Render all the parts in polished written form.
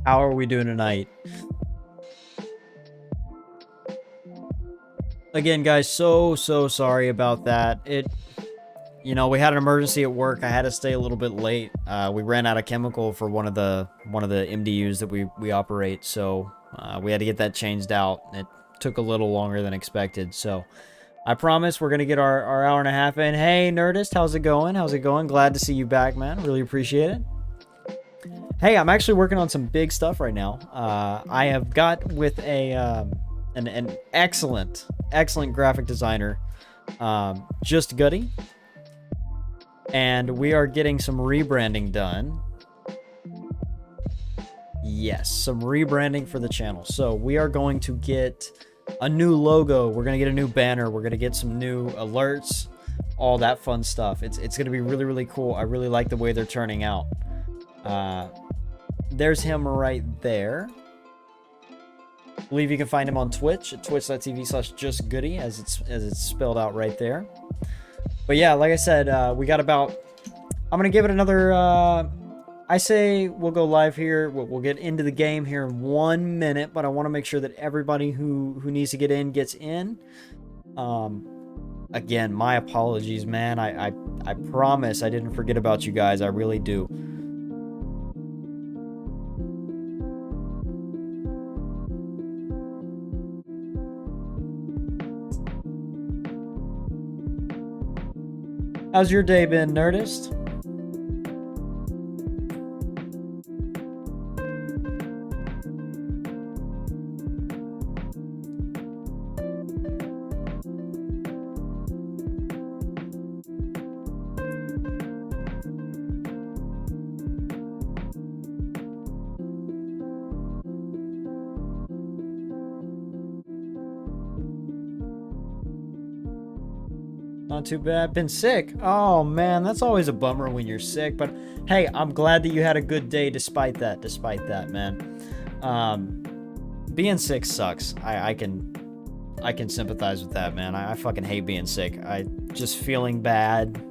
How are we doing tonight? Again, guys, so sorry about that. We had an emergency at work. I had to stay a little bit late. We ran out of chemical for one of the MDUs that we operate, so we had to get that changed out. It took a little longer than expected, so I promise we're gonna get our hour and a half in. Hey, Nerdist, how's it going? How's it going? Glad to see you back, man. Really appreciate it. Hey, I'm actually working on some big stuff right now. I have got with an excellent graphic designer, Just Gutty, and we are getting some rebranding done. Yes, some rebranding for the channel. So we are going to get a new logo. We're going to get a new banner. We're going to get some new alerts, all that fun stuff. It's going to be really cool. I really like the way they're turning out. There's him right there. I believe you can find him on Twitch at twitch.tv/justgoody, as it's spelled out right there. But yeah, like I said, we got about... I'm going to give it another... I say we'll go live here. We'll get into the game here in 1 minute, but I want to make sure that everybody who needs to get in gets in. Again, my apologies, man. I promise I didn't forget about you guys. I really do. How's your day been, Nerdist? Not too bad. Been sick. Oh man, that's always a bummer when you're sick. But hey, I'm glad that you had a good day despite that, man. Being sick sucks. I can sympathize with that, man. I fucking hate being sick. I just feeling bad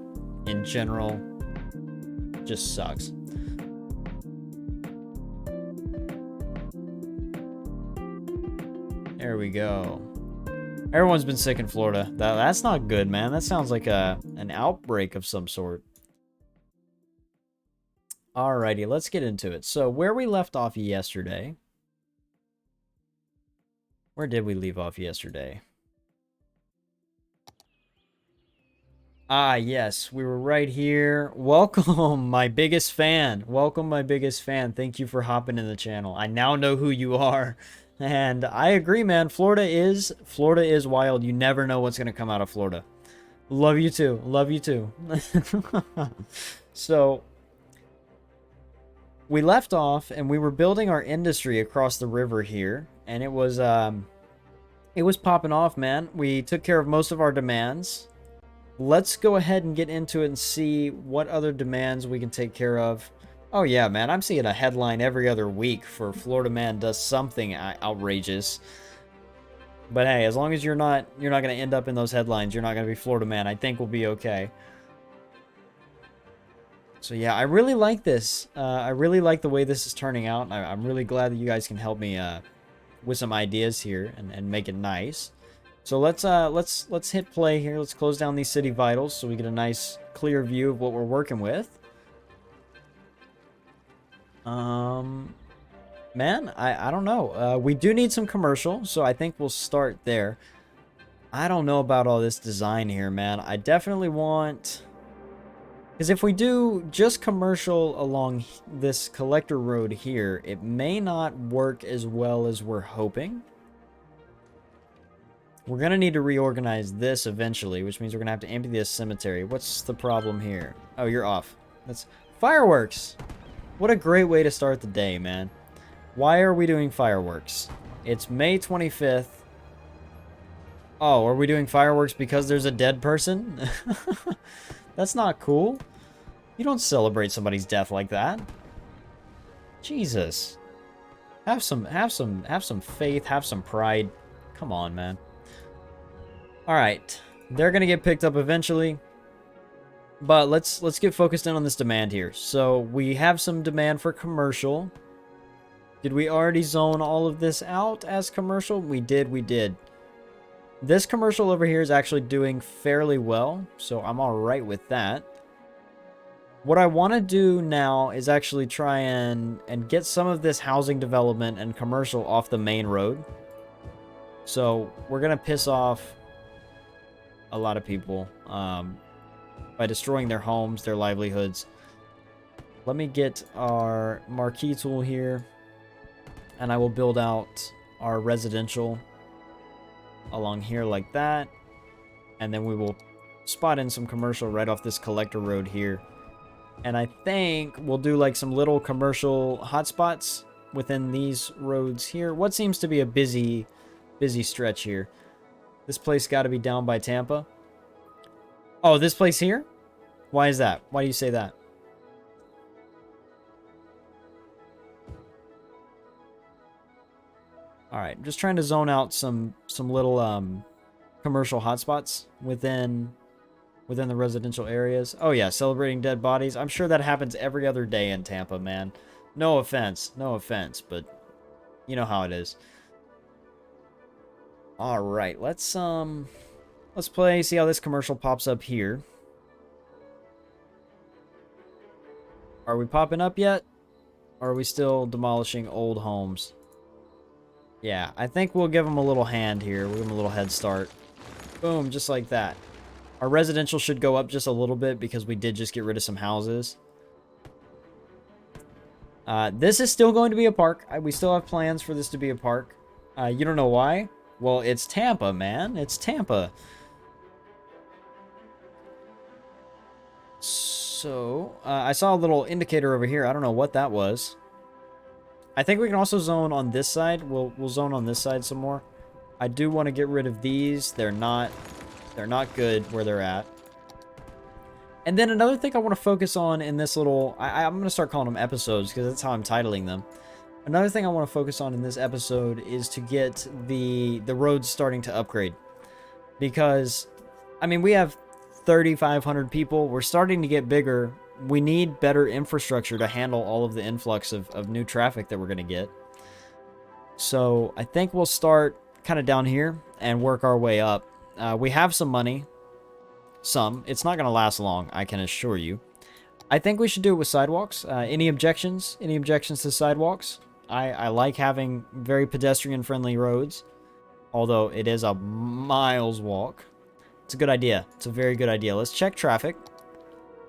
in general just sucks. There we go. Everyone's been sick in Florida. That's not good, man. That sounds like an outbreak of some sort. Alrighty, let's get into it. So where we left off yesterday. Where did we leave off yesterday? Ah, yes, we were right here. Welcome, my biggest fan. Welcome, my biggest fan. Thank you for hopping in the channel. I now know who you are. And I agree, man. Florida is wild. You never know what's going to come out of Florida. Love you too. Love you too. So we left off and we were building our industry across the river here, and it was popping off, man. We took care of most of our demands. Let's go ahead and get into it and see what other demands we can take care of. Oh yeah, man, I'm seeing a headline every other week for Florida man does something outrageous. But hey, as long as you're not going to end up in those headlines, you're not going to be Florida man, I think we'll be okay. So yeah, I really like this. I really like the way this is turning out. I'm really glad that you guys can help me with some ideas here and make it nice. So let's hit play here. Let's close down these city vitals so we get a nice clear view of what we're working with. Man, I don't know. We do need some commercial, so I think we'll start there. I don't know about all this design here, man. I definitely want... Because if we do just commercial along this collector road here, it may not work as well as we're hoping. We're going to need to reorganize this eventually, which means we're going to have to empty this cemetery. What's the problem here? Oh, you're off. That's fireworks! What a great way to start the day, man. Why are we doing fireworks? It's May 25th. Oh, are we doing fireworks because there's a dead person? That's not cool. You don't celebrate somebody's death like that. Jesus. Have some faith, have some pride. Come on, man. All right. They're going to get picked up eventually. But let's get focused in on this demand here. So we have some demand for commercial. Did we already zone all of this out as commercial? We did, we did. This commercial over here is actually doing fairly well, so I'm alright with that. What I want to do now is actually try and get some of this housing development and commercial off the main road. So we're going to piss off a lot of people by destroying their homes, their livelihoods. Let me get our marquee tool here, and I will build out our residential along here like that. And then we will spot in some commercial right off this collector road here. And I think we'll do like some little commercial hotspots within these roads here. What seems to be a busy stretch here. This place got to be down by Tampa. Oh, this place here? Why is that? Why do you say that? All right, just trying to zone out some little commercial hotspots within the residential areas. Oh yeah, celebrating dead bodies. I'm sure that happens every other day in Tampa, man. No offense, but you know how it is. All right, let's play, see how this commercial pops up here. Are we popping up yet? Or are we still demolishing old homes? Yeah, I think we'll give them a little hand here. We'll give them a little head start. Boom, just like that. Our residential should go up just a little bit because we did just get rid of some houses. This is still going to be a park. We still have plans for this to be a park. You don't know why? Well, it's Tampa, man. It's Tampa. So, I saw a little indicator over here. I don't know what that was. I think we can also zone on this side. We'll zone on this side some more. I do want to get rid of these. They're not good where they're at. And then another thing I want to focus on in this little... I'm going to start calling them episodes because that's how I'm titling them. Another thing I want to focus on in this episode is to get the roads starting to upgrade. Because, I mean, we have 3,500 people. We're starting to get bigger. We need better infrastructure to handle all of the influx of new traffic that we're going to get. So I think we'll start kind of down here and work our way up. We have some money. Some. It's not going to last long, I can assure you. I think we should do it with sidewalks. Any objections? Any objections to sidewalks? I like having very pedestrian-friendly roads. Although it is a miles walk. It's a good idea. It's a very good idea. Let's check traffic.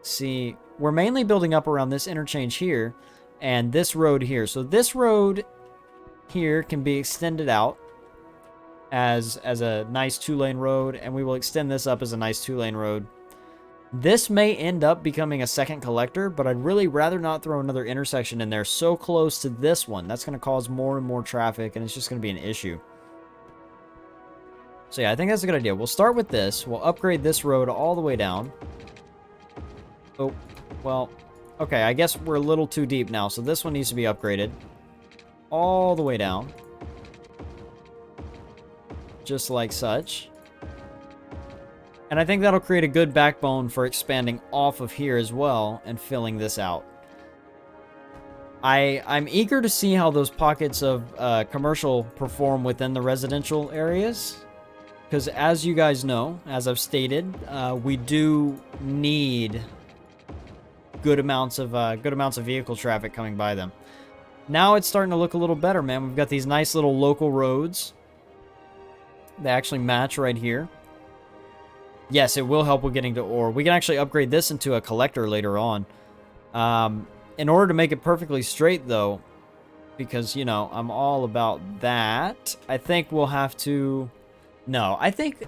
See, we're mainly building up around this interchange here. And this road here. So this road here can be extended out as a nice 2-lane road, and we will extend this up as a nice 2-lane road. This may end up becoming a second collector, but I'd really rather not throw another intersection in there so close to this one. That's going to cause more and more traffic, and it's just going to be an issue. So yeah, I think that's a good idea. We'll start with this. We'll upgrade this road all the way down. Oh, well, okay, I guess we're a little too deep now, so this one needs to be upgraded all the way down. Just like such. And I think that'll create a good backbone for expanding off of here as well and filling this out. I'm eager to see how those pockets of commercial perform within the residential areas. Because as you guys know, as I've stated, we do need good amounts of vehicle traffic coming by them. Now it's starting to look a little better, man. We've got these nice little local roads. They actually match right here. Yes, it will help with getting to ore. We can actually upgrade this into a collector later on. In order to make it perfectly straight, though, because, you know, I'm all about that, I think we'll have to... No, I think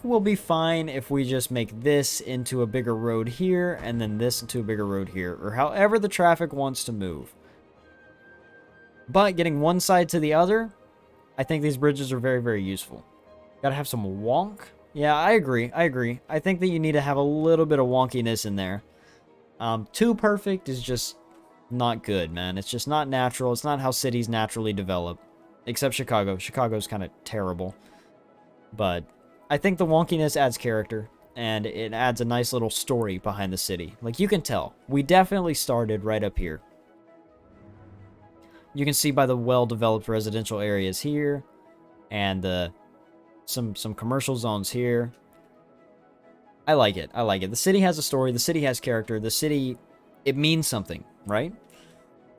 we'll be fine if we just make this into a bigger road here, and then this into a bigger road here, or however the traffic wants to move. But getting one side to the other, I think these bridges are very, very useful. Gotta have some wonk. Yeah, I agree. I think that you need to have a little bit of wonkiness in there. Too perfect is just not good, man. It's just not natural. It's not how cities naturally develop. Except Chicago. Chicago's kind of terrible. But I think the wonkiness adds character. And it adds a nice little story behind the city. Like, you can tell. We definitely started right up here. You can see by the well-developed residential areas here and some commercial zones here. I like it. I like it. The city has a story. The city has character. The city, it means something, right?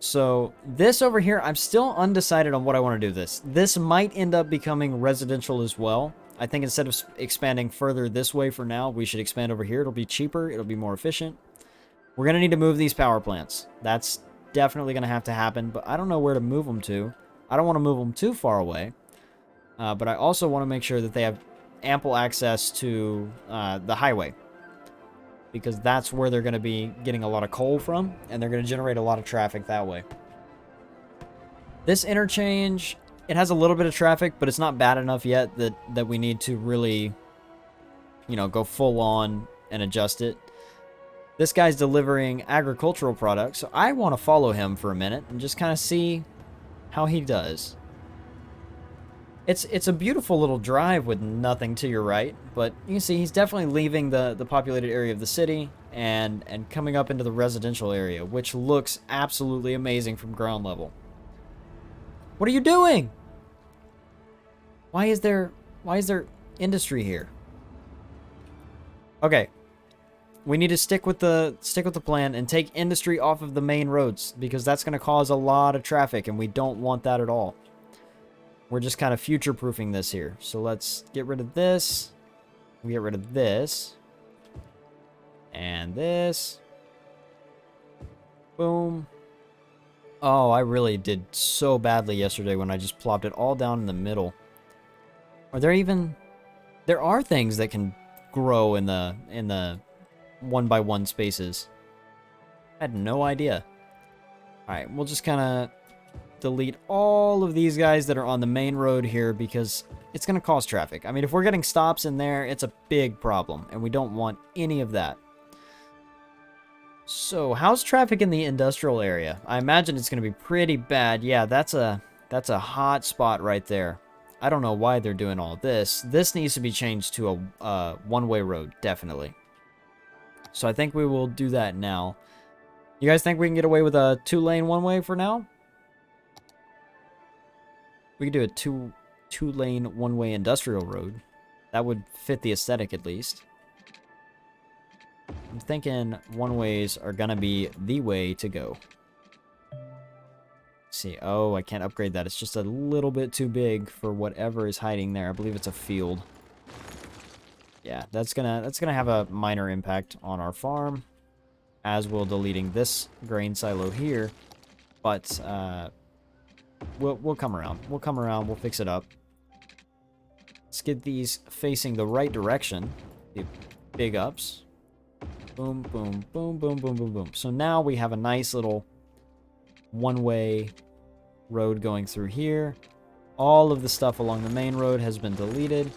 So this over here, I'm still undecided on what I want to do this. This might end up becoming residential as well. I think instead of expanding further this way for now, we should expand over here. It'll be cheaper. It'll be more efficient. We're going to need to move these power plants. That's definitely going to have to happen, but I don't know where to move them to. I don't want to move them too far away, but I also want to make sure that they have ample access to the highway, because that's where they're going to be getting a lot of coal from, and they're going to generate a lot of traffic that way. This interchange, it has a little bit of traffic, but it's not bad enough yet that we need to really, you know, go full on and adjust it. This guy's delivering agricultural products, so I want to follow him for a minute and just kind of see how he does. It's a beautiful little drive with nothing to your right, but you can see he's definitely leaving the populated area of the city and coming up into the residential area, which looks absolutely amazing from ground level. What are you doing? Why is there industry here? Okay. We need to stick with the plan and take industry off of the main roads, because that's going to cause a lot of traffic and we don't want that at all. We're just kind of future-proofing this here. So let's get rid of this. We get rid of this. And this. Boom. Oh, I really did so badly yesterday when I just plopped it all down in the middle. Are there even... There are things that can grow in the 1x1 spaces. I had no idea. Alright, we'll just kind of delete all of these guys that are on the main road here, because it's going to cause traffic. I mean, if we're getting stops in there, it's a big problem, and we don't want any of that. So, how's traffic in the industrial area? I imagine it's going to be pretty bad. Yeah, that's a hot spot right there. I don't know why they're doing all this. This needs to be changed to a one-way road, definitely. So I think we will do that now. You guys think we can get away with a 2-lane one-way for now? We could do a two-lane one-way industrial road. That would fit the aesthetic at least. I'm thinking one-ways are gonna be the way to go. Let's see, oh, I can't upgrade that. It's just a little bit too big for whatever is hiding there. I believe it's a field. Yeah, that's gonna have a minor impact on our farm, as will deleting this grain silo here. But we'll come around. We'll come around. We'll fix it up. Let's get these facing the right direction. The big ups. Boom, boom, boom, boom, boom, boom, boom. So now we have a nice little one-way road going through here. All of the stuff along the main road has been deleted.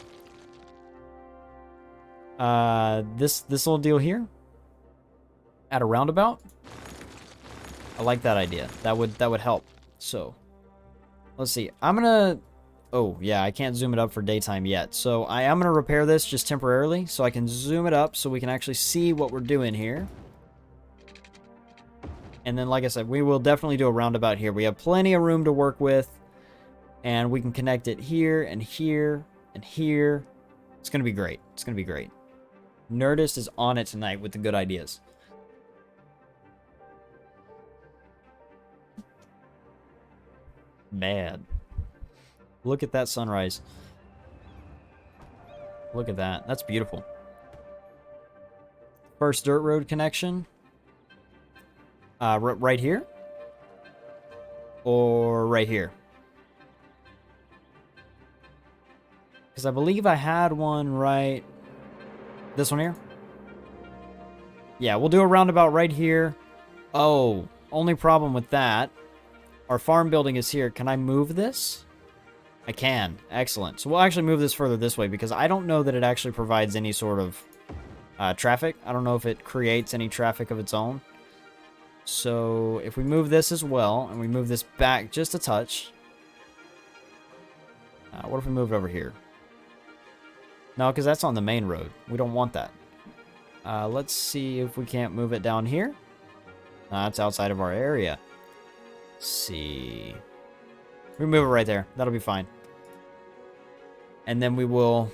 This little deal here at a roundabout, I like that idea. That would help. So let's see. I'm gonna... Oh, yeah, I can't zoom it up for daytime yet. So I am gonna repair this just temporarily so I can zoom it up so we can actually see what we're doing here. And then, like I said, we will definitely do a roundabout here. We have plenty of room to work with, and we can connect it here and here and here. It's gonna be great. It's gonna be great. Nerdist is on it tonight with the good ideas. Man. Look at that sunrise. Look at that. That's beautiful. First dirt road connection. Right here? Or right here? Because I believe I had one right... This one here? Yeah, we'll do a roundabout right here. Oh, only problem with that. Our farm building is here. Can I move this? I can. Excellent. So we'll actually move this further this way, because I don't know that it actually provides any sort of traffic. I don't know if it creates any traffic of its own. So if we move this as well, and we move this back just a touch. What if we move it over here? No, because that's on the main road. We don't want that. Let's see if we can't move it down here. That's outside of our area. Let's see. We move it right there. That'll be fine. And then we will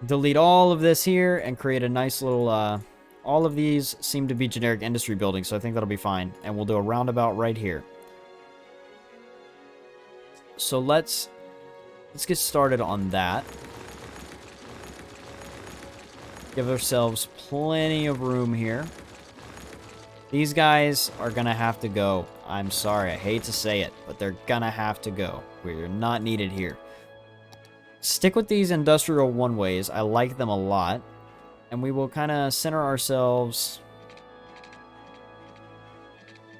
delete all of this here and create a nice little, all of these seem to be generic industry buildings, so I think that'll be fine. And we'll do a roundabout right here. So let's get started on that. Give ourselves plenty of room here. These guys are gonna have to go. I'm sorry, I hate to say it, but they're gonna have to go. We're not needed here. Stick with these industrial one-ways. I like them a lot. And we will kind of center ourselves.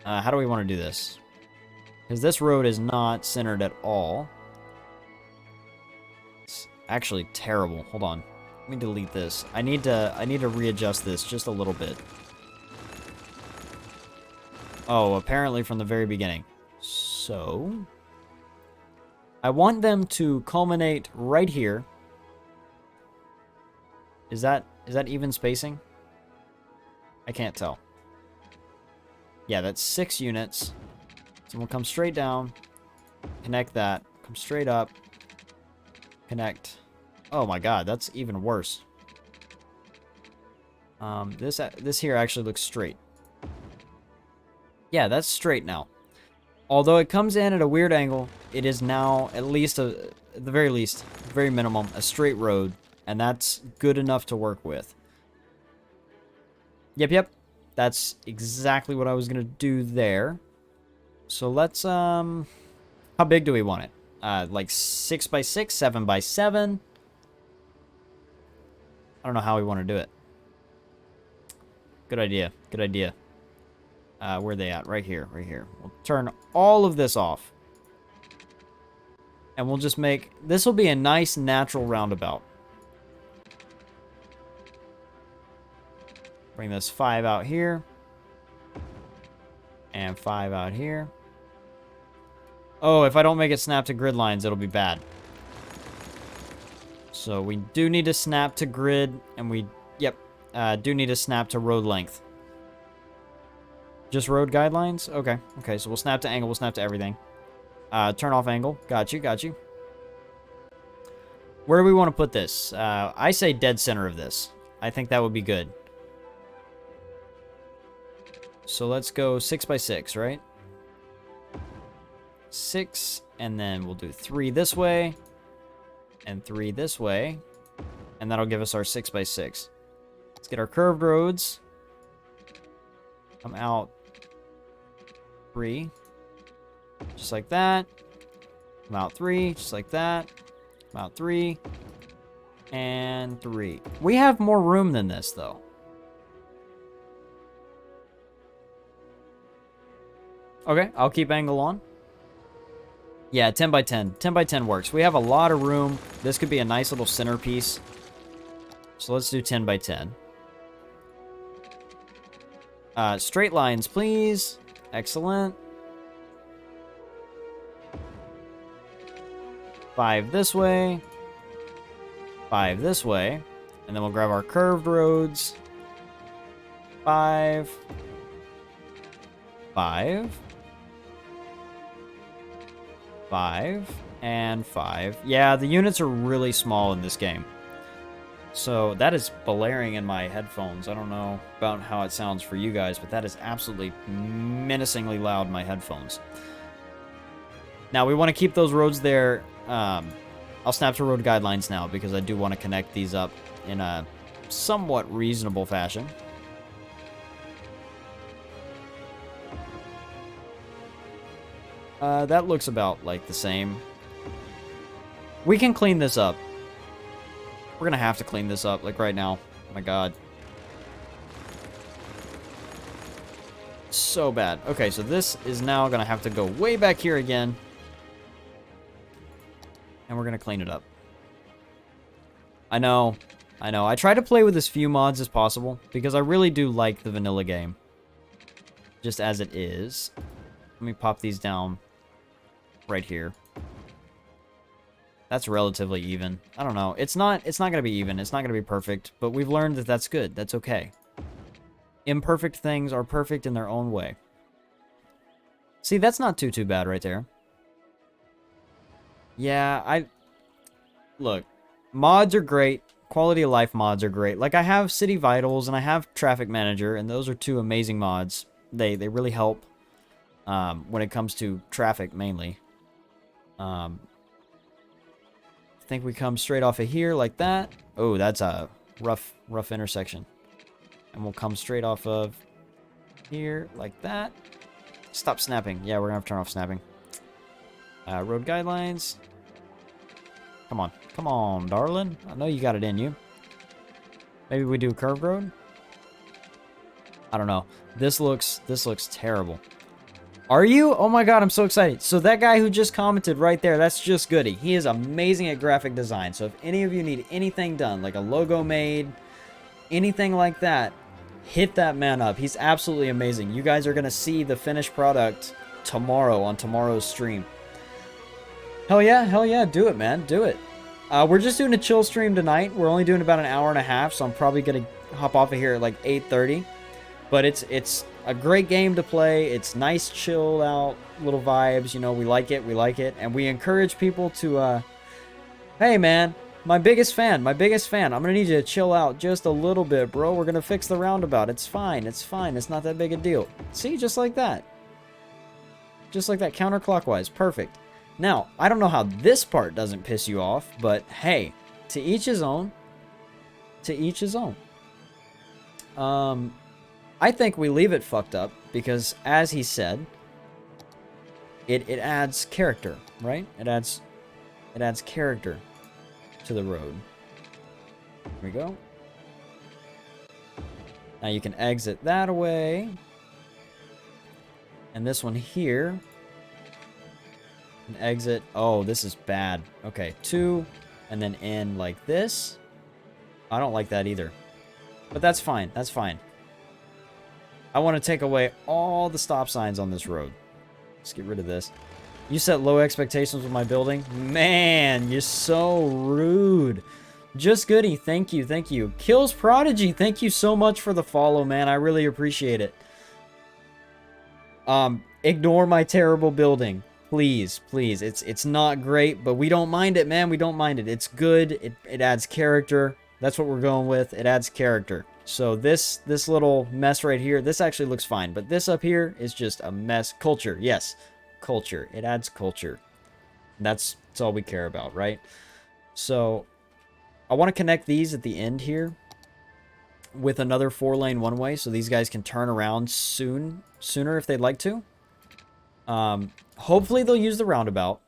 How do we want to do this? Because this road is not centered at all. It's actually terrible. Hold on. Let me delete this. I need to readjust this just a little bit. Oh, apparently from the very beginning. So I want them to culminate right here. Is that even spacing? I can't tell. Yeah, that's 6 units. So we'll come straight down, connect that, come straight up, connect. Oh my god, that's even worse. This here actually looks straight. Yeah, that's straight now. Although it comes in at a weird angle, it is now at least at the very least, very minimum, a straight road, and that's good enough to work with. Yep. That's exactly what I was gonna do there. So let's, how big do we want it? Like 6 by 6, 7 by 7. I don't know how we want to do it. Good idea. Where are they at? Right here. We'll turn all of this off. And we'll just make, this will be a nice natural roundabout. Bring this 5 out here. And 5 out here. Oh, if I don't make it snap to grid lines, it'll be bad. So we do need to snap to grid, and we, do need to snap to road length. Just road guidelines? Okay, so we'll snap to angle, we'll snap to everything. Turn off angle. Got you. Where do we want to put this? I say dead center of this. I think that would be good. So let's go 6 by 6, right? 6, and then we'll do 3 this way, and 3 this way, and that'll give us our 6 by 6. Let's get our curved roads. Come out 3, just like that. Come out 3, just like that. Come out 3, and 3. We have more room than this, though. Okay, I'll keep angle on. Yeah, 10 by 10. 10 by 10 works. We have a lot of room. This could be a nice little centerpiece. So let's do 10 by 10. Straight lines, please. Excellent. 5 this way. 5 this way. And then we'll grab our curved roads. 5. 5. 5 and 5. Yeah, the units are really small in this game. So that is blaring in my headphones. I don't know about how it sounds for you guys, but that is absolutely menacingly loud in my headphones. Now, we want to keep those roads there. I'll snap to road guidelines now because I do want to connect these up in a somewhat reasonable fashion. That looks about like the same. We can clean this up. We're gonna have to clean this up, like right now. Oh my god. So bad. Okay, so this is now gonna have to go way back here again. And we're gonna clean it up. I know. I try to play with as few mods as possible, because I really do like the vanilla game. Just as it is. Let me pop these down right here. That's relatively even. I don't know. It's not going to be even. It's not going to be perfect, but we've learned that that's good. That's okay. Imperfect things are perfect in their own way. See, that's not too bad right there. Yeah, look, mods are great. Quality of life mods are great. Like, I have City Vitals and I have Traffic Manager, and those are two amazing mods. They really help when it comes to traffic, mainly. I think we come straight off of here like that. Oh, that's a rough intersection. And we'll come straight off of here like that. Stop snapping. Yeah, we're gonna have to turn off snapping. Road guidelines. Come on. Come on, darling. I know you got it in you. Maybe we do curved road? I don't know. This looks terrible. Are you? Oh my god, I'm so excited. So that guy who just commented right there, that's Just Goody. He is amazing at graphic design. So if any of you need anything done, like a logo made, anything like that, hit that man up. He's absolutely amazing. You guys are going to see the finished product tomorrow on tomorrow's stream. Hell yeah, do it, man, do it. We're just doing a chill stream tonight. We're only doing about an hour and a half, so I'm probably going to hop off of here at like 8:30. But it's a great game to play. It's nice, chill out little vibes. You know, we like it, and we encourage people to, hey man, my biggest fan. I'm gonna need you to chill out just a little bit, bro. We're gonna fix the roundabout. It's fine. It's not that big a deal. See, just like that, counterclockwise, perfect. Now, I don't know how this part doesn't piss you off, but hey, to each his own. I think we leave it fucked up because, as he said, it adds character, right? It adds character to the road. There we go. Now you can exit that away. And this one here. An exit. Oh, this is bad. Okay, 2, and then in like this. I don't like that either. But that's fine. That's fine. I want to take away all the stop signs on this road. Let's get rid of this. You set low expectations with my building? Man, you're so rude. Just Goody, thank you. Kills Prodigy, thank you so much for the follow, man. I really appreciate it. Ignore my terrible building. Please. It's not great, but we don't mind it, man. We don't mind it. It's good. It adds character. That's what we're going with. It adds character. So this little mess right here, this actually looks fine. But this up here is just a mess. Culture, yes. Culture. It adds culture. That's all we care about, right? So I want to connect these at the end here with another 4-lane one-way so these guys can turn around sooner if they'd like to. Hopefully they'll use the roundabout.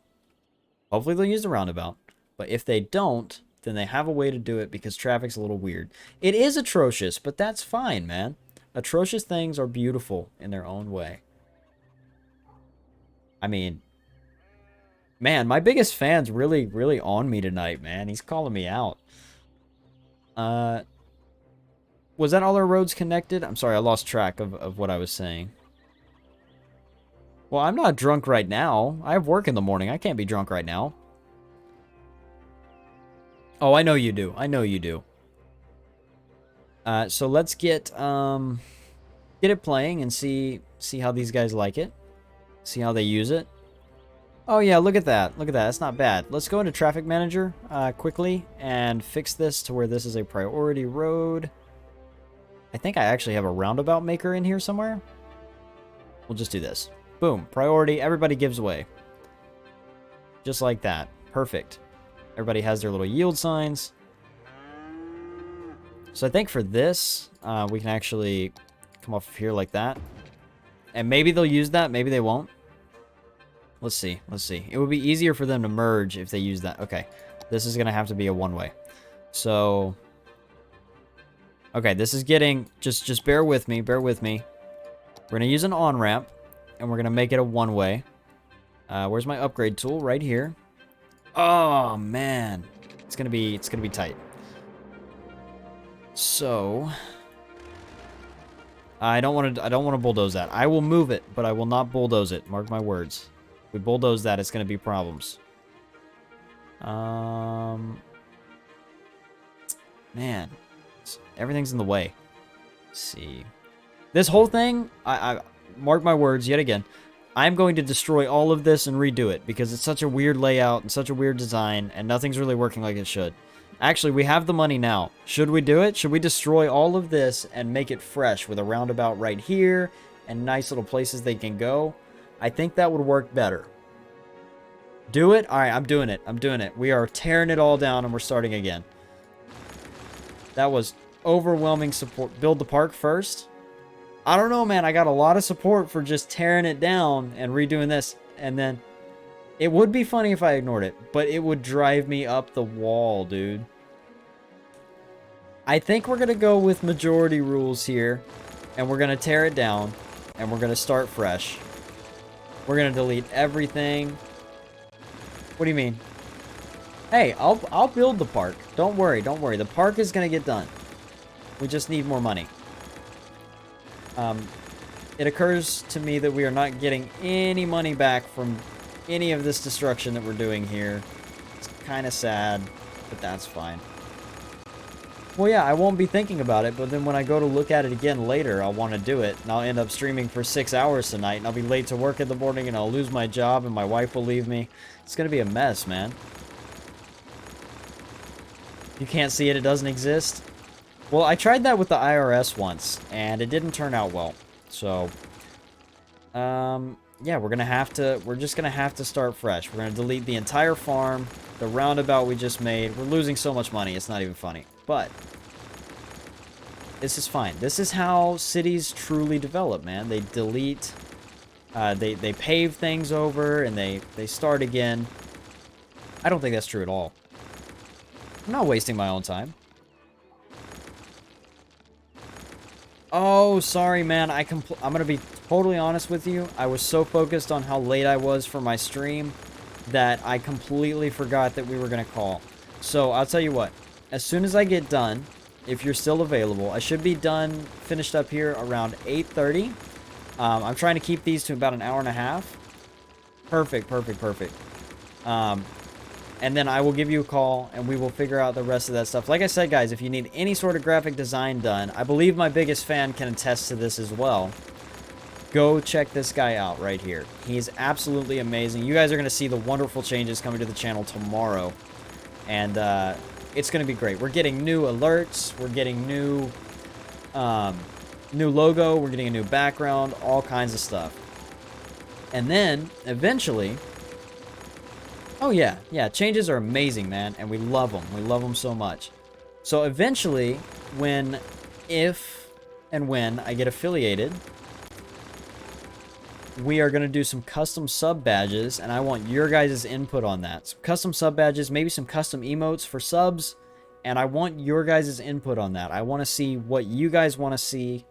But if they don't, then they have a way to do it because traffic's a little weird. It is atrocious, but that's fine, man. Atrocious things are beautiful in their own way. I mean, man, my biggest fan's really on me tonight, man. He's calling me out. Was that all our roads connected? I'm sorry, I lost track of what I was saying. Well, I'm not drunk right now. I have work in the morning. I can't be drunk right now. Oh, I know you do. So let's get it playing and see how these guys like it. See how they use it. Oh yeah, look at that. That's not bad. Let's go into Traffic Manager quickly and fix this to where this is a priority road. I think I actually have a roundabout maker in here somewhere. We'll just do this. Boom, priority. Everybody gives way. Just like that. Perfect. Everybody has their little yield signs. So I think for this, we can actually come off of here like that. And maybe they'll use that, maybe they won't. Let's see. It would be easier for them to merge if they use that. Okay, this is going to have to be a one-way. So, okay, this is getting, just bear with me. We're going to use an on-ramp, and we're going to make it a one-way. Where's my upgrade tool? Right here. Oh man, it's gonna be tight. So I don't want to bulldoze that. I will move it, but I will not bulldoze it. Mark my words. If we bulldoze that, it's gonna be problems. Man, everything's in the way. Let's see, this whole thing. I mark my words yet again. I'm going to destroy all of this and redo it because it's such a weird layout and such a weird design and nothing's really working like it should. Actually, we have the money now. Should we do it? Should we destroy all of this and make it fresh with a roundabout right here and nice little places they can go? I think that would work better. Do it? Alright, I'm doing it. I'm doing it. We are tearing it all down and we're starting again. That was overwhelming support. Build the park first? I don't know, man. I got a lot of support for just tearing it down and redoing this. And then it would be funny if I ignored it, but it would drive me up the wall, dude. I think we're going to go with majority rules here, and we're going to tear it down, and we're going to start fresh. We're going to delete everything. What do you mean? Hey, I'll build the park. Don't worry, don't worry. The park is going to get done. We just need more money. It occurs to me that we are not getting any money back from any of this destruction that we're doing here. It's kind of sad, but that's fine. Well, yeah, I won't be thinking about it, but then when I go to look at it again later, I'll want to do it, and I'll end up streaming for 6 hours tonight, and I'll be late to work in the morning, and I'll lose my job, and my wife will leave me. It's gonna be a mess, man. You can't see it, it doesn't exist? Well, I tried that with the IRS once, and it didn't turn out well. So, yeah, we're just gonna have to start fresh. We're gonna delete the entire farm, the roundabout we just made. We're losing so much money, it's not even funny. But this is fine. This is how cities truly develop, man. They delete, they pave things over, and they start again. I don't think that's true at all. I'm not wasting my own time. Oh, sorry, man. I'm gonna be totally honest with you. I was so focused on how late I was for my stream that I completely forgot that we were gonna call. So, I'll tell you what. As soon as I get done, if you're still available, I should be done, finished up here around 8:30. I'm trying to keep these to about an hour and a half. Perfect, perfect, perfect. And then I will give you a call, and we will figure out the rest of that stuff. Like I said, guys, if you need any sort of graphic design done, I believe my biggest fan can attest to this as well. Go check this guy out right here. He's absolutely amazing. You guys are going to see the wonderful changes coming to the channel tomorrow. And it's going to be great. We're getting new alerts. We're getting new logo. We're getting a new background. All kinds of stuff. And then, eventually... Oh, yeah. Yeah, changes are amazing, man. And we love them. We love them so much. So, eventually, if and when I get affiliated, we are going to do some custom sub badges, and I want your guys' input on that. Some custom sub badges, maybe some custom emotes for subs, and I want your guys' input on that. I want to see what you guys want to see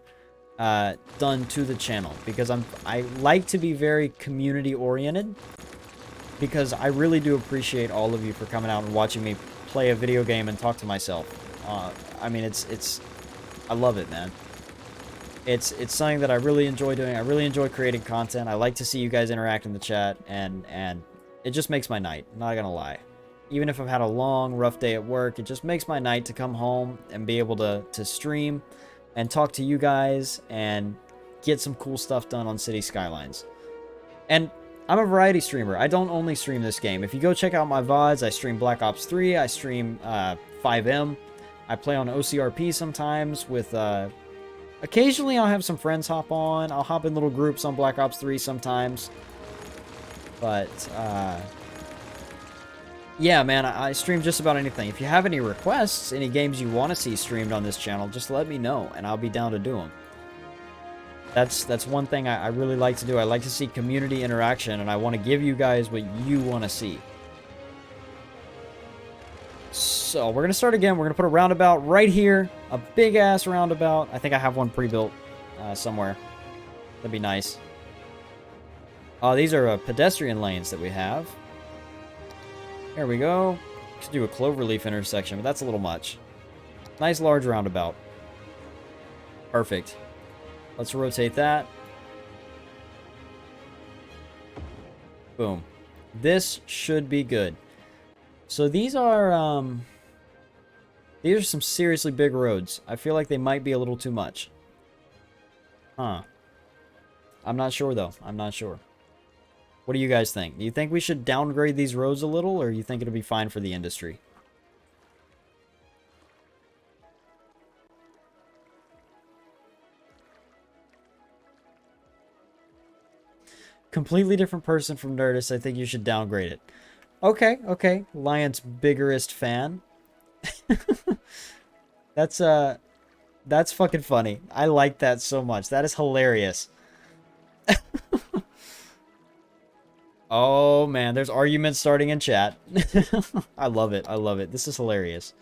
done to the channel, because I like to be very community-oriented, because I really do appreciate all of you for coming out and watching me play a video game and talk to myself. I mean, I love it, man. It's something that I really enjoy doing. I really enjoy creating content. I like to see you guys interact in the chat, and it just makes my night. I'm not gonna lie. Even if I've had a long, rough day at work, it just makes my night to come home and be able to stream and talk to you guys and get some cool stuff done on City Skylines. And I'm a variety streamer. I don't only stream this game. If you go check out my VODs, I stream Black Ops 3, I stream 5M, I play on OCRP sometimes with... Occasionally, I'll have some friends hop on. I'll hop in little groups on Black Ops 3 sometimes. But, yeah, man, I stream just about anything. If you have any requests, any games you want to see streamed on this channel, just let me know, and I'll be down to do them. That's one thing I really like to do. I like to see community interaction, and I want to give you guys what you want to see. So, we're going to start again. We're going to put a roundabout right here. A big-ass roundabout. I think I have one pre-built somewhere. That'd be nice. Oh, these are pedestrian lanes that we have. There we go. Could do a cloverleaf intersection, but that's a little much. Nice large roundabout. Perfect. Let's rotate that. Boom. This should be good. So these are some seriously big roads. I feel like they might be a little too much. Huh. I'm not sure, though. I'm not sure. What do you guys think? Do you think we should downgrade these roads a little, or you think it'll be fine for the industry? Completely different person from Nerdist. I think you should downgrade it. Okay, okay. Lion's biggerest fan. That's fucking funny. I like that so much. That is hilarious. Oh man, there's arguments starting in chat. I love it. I love it. This is hilarious.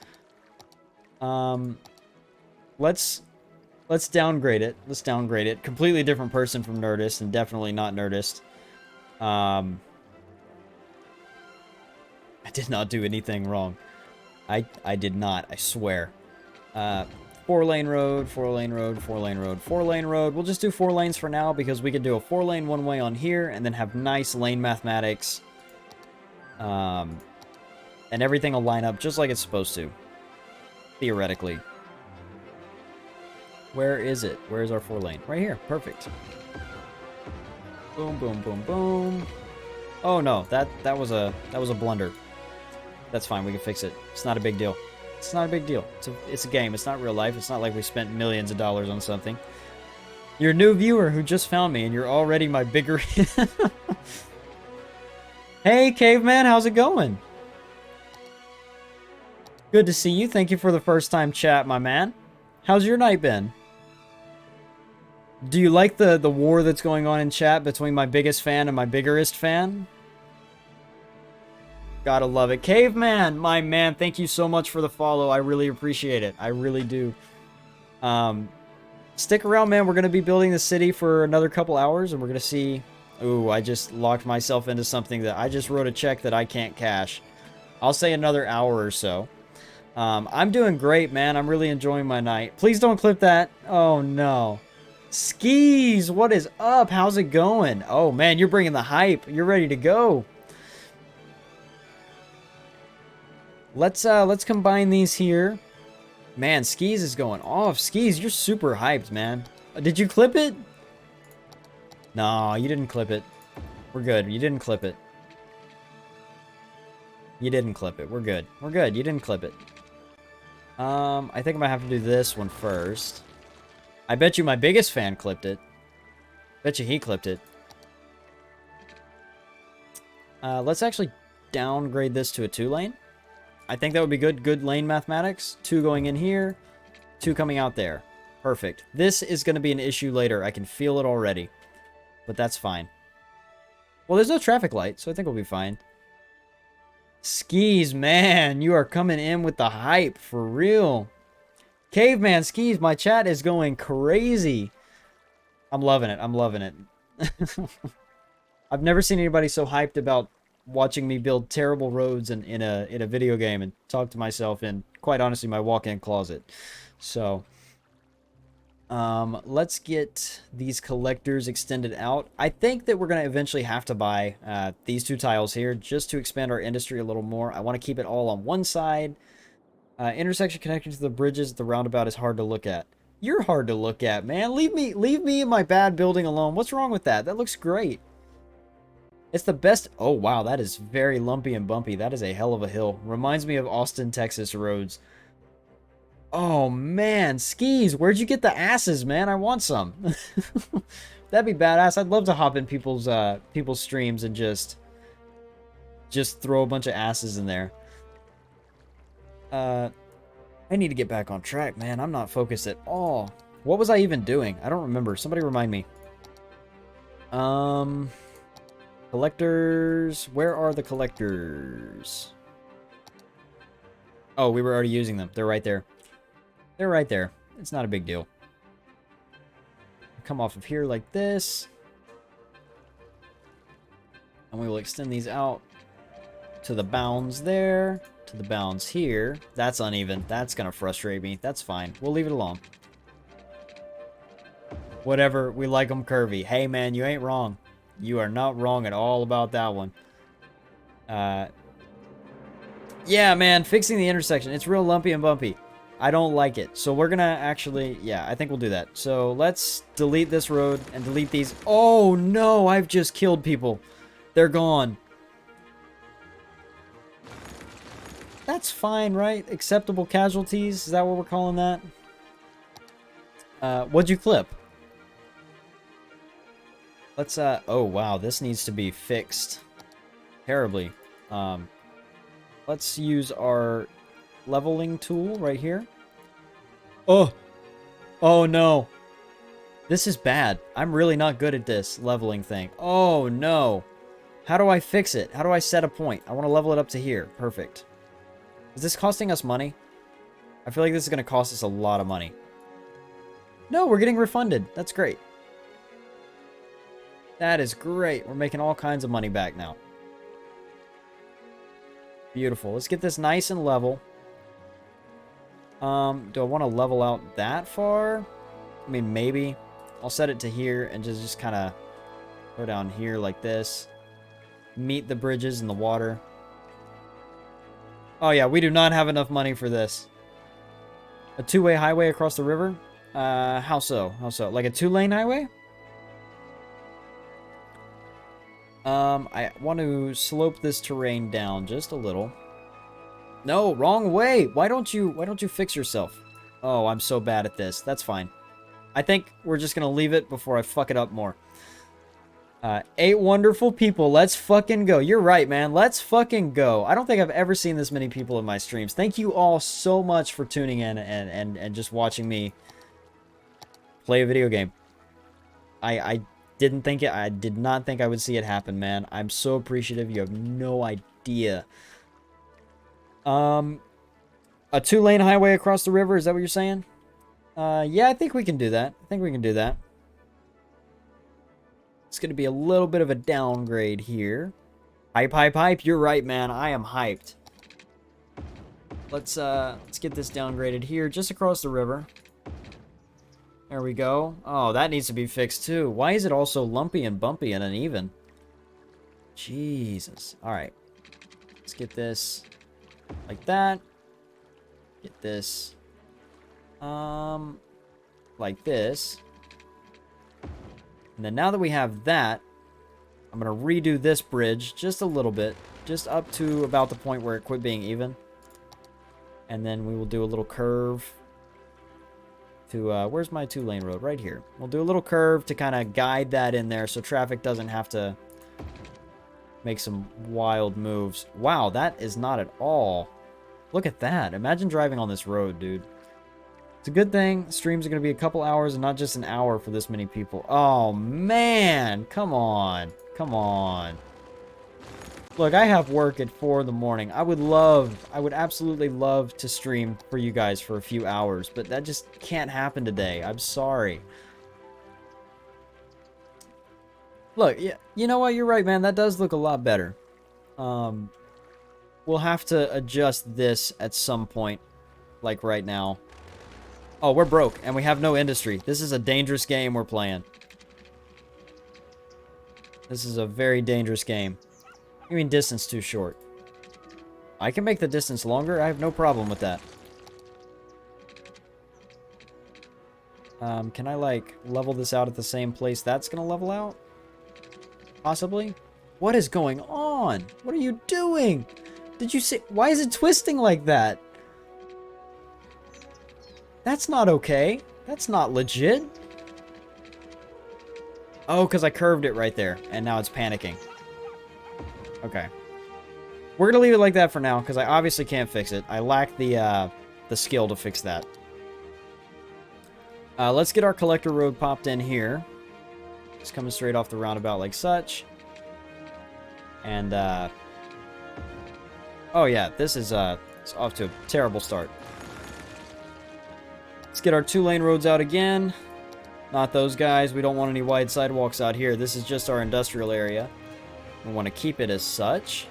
Let's downgrade it. Let's downgrade it. Completely different person from Nerdist, and definitely not Nerdist. I did not do anything wrong. I did not, I swear. 4-lane road, 4-lane road, 4-lane road, 4-lane road. We'll just do 4 lanes for now because we could do a 4-lane one-way on here and then have nice lane mathematics. And everything will line up just like it's supposed to. Theoretically. Where is it? Where is our 4-lane? Right here. Perfect. Boom, boom, boom, boom. Oh no, that was a blunder. That's fine, we can fix it. It's not a big deal. It's not a big deal. It's a game. It's not real life. It's not like we spent millions of dollars on something. You're a new viewer who just found me, and you're already my bigger... Hey, Caveman, how's it going? Good to see you. Thank you for the first time chat, my man. How's your night been? Do you like the war that's going on in chat between my biggest fan and my biggerest fan? Gotta love it. Caveman, my man, thank you so much for the follow. I really appreciate it. I really do. Stick around, man. We're going to be building the city for another couple hours, and we're going to see... Ooh, I just locked myself into something that I just wrote a check that I can't cash. I'll say another hour or so. I'm doing great, man. I'm really enjoying my night. Please don't clip that. Oh, no. Skis, what is up? How's it going? Oh, man, you're bringing the hype. You're ready to go. Let's combine these here. Man, Skis is going off. Skis, you're super hyped, man. Did you clip it? No, you didn't clip it. We're good. You didn't clip it. You didn't clip it. We're good. We're good. You didn't clip it. I think I might have to do this one first. I bet you my biggest fan clipped it. Bet you he clipped it. Let's actually downgrade this to a 2-lane. I think that would be good. Good lane mathematics. 2 going in here. 2 coming out there. Perfect. This is going to be an issue later. I can feel it already. But that's fine. Well, there's no traffic light, so I think we'll be fine. Skis, man. You are coming in with the hype. For real. Caveman Skis, my chat is going crazy. I'm loving it. I'm loving it. I've never seen anybody so hyped about watching me build terrible roads in a video game and talk to myself in, quite honestly, my walk-in closet. So, let's get these collectors extended out. I think that we're going to eventually have to buy these 2 tiles here just to expand our industry a little more. I want to keep it all on one side. Intersection connecting to the bridges at the roundabout is hard to look at. You're hard to look at, man. Leave me in my bad building alone. What's wrong with that? That looks great. It's the best... Oh, wow, that is very lumpy and bumpy. That is a hell of a hill. Reminds me of Austin, Texas roads. Oh, man. Skis, where'd you get the asses, man? I want some. That'd be badass. I'd love to hop in people's streams and just throw a bunch of asses in there. I need to get back on track, man. I'm not focused at all. What was I even doing? I don't remember. Somebody remind me. Collectors. Where are the collectors? Oh, we were already using them. They're right there. They're right there. It's not a big deal. Come off of here like this. And we will extend these out to the bounds there. To the bounds here. That's uneven. That's going to frustrate me. That's fine. We'll leave it alone. Whatever. We like them curvy. Hey, man, you ain't wrong. You are not wrong at all about that one. Yeah, man, fixing the intersection. It's real lumpy and bumpy. I don't like it. So we're gonna actually... Yeah, I think we'll do that. So let's delete this road and delete these. Oh, no, I've just killed people. They're gone. That's fine, right? Acceptable casualties? Is that what we're calling that? What'd you clip? Let's, oh, wow. This needs to be fixed terribly. Let's use our leveling tool right here. Oh! Oh, no. This is bad. I'm really not good at this leveling thing. Oh, no. How do I fix it? How do I set a point? I want to level it up to here. Perfect. Is this costing us money? I feel like this is going to cost us a lot of money. No, we're getting refunded. That's great. That is great. We're making all kinds of money back now. Beautiful. Let's get this nice and level. Do I want to level out that far? I mean, maybe. I'll set it to here and just kind of go down here like this. Meet the bridges in the water. Oh yeah, we do not have enough money for this. A two-way highway across the river? How so? How so? Like a two-lane highway? I want to slope this terrain down just a little. No, wrong way. Why don't you fix yourself? Oh, I'm so bad at this. That's fine. I think we're just gonna leave it before I fuck it up more. 8 wonderful people. Let's fucking go. You're right, man. Let's fucking go. I don't think I've ever seen this many people in my streams. Thank you all so much for tuning in and just watching me play a video game. I didn't think it. I did not think I would see it happen, man. I'm so appreciative. You have no idea. A 2-lane highway across the river. Is that what you're saying? Yeah, I think we can do that. I think we can do that. It's going to be a little bit of a downgrade here. Hype, hype, hype. You're right, man. I am hyped. Let's get this downgraded here, just across the river. There we go. Oh, that needs to be fixed too. Why is it all so lumpy and bumpy and uneven? Jesus. All right. Let's get this like that. Get this like this. And then now that we have that, I'm going to redo this bridge just a little bit. Just up to about the point where it quit being even. And then we will do a little curve to, where's my 2-lane road? Right here. We'll do a little curve to kind of guide that in there so traffic doesn't have to make some wild moves. Wow, that is not at all. Look at that. Imagine driving on this road, dude. It's a good thing streams are going to be a couple hours and not just an hour for this many people. Oh, man. Come on. Come on. Look, I have work at 4 in the morning. I would absolutely love to stream for you guys for a few hours, but that just can't happen today. I'm sorry. Look, yeah, you know what? You're right, man. That does look a lot better. We'll have to adjust this at some point, like right now. Oh, we're broke, and we have no industry. This is a dangerous game we're playing. This is a very dangerous game. I mean, distance too short. I can make the distance longer. I have no problem with that. Can I, like, level this out at the same place that's gonna level out? Possibly? What is going on? What are you doing? Did you see? Why is it twisting like that? That's not okay. That's not legit. Oh, because I curved it right there, and now it's panicking. Okay. We're going to leave it like that for now, because I obviously can't fix it. I lack the skill to fix that. Let's get our collector road popped in here. It's coming straight off the roundabout like such. And, oh yeah, this is it's off to a terrible start. Let's get our 2-lane roads out again. Not those guys. We don't want any wide sidewalks out here. This is just our industrial area. We want to keep it as such.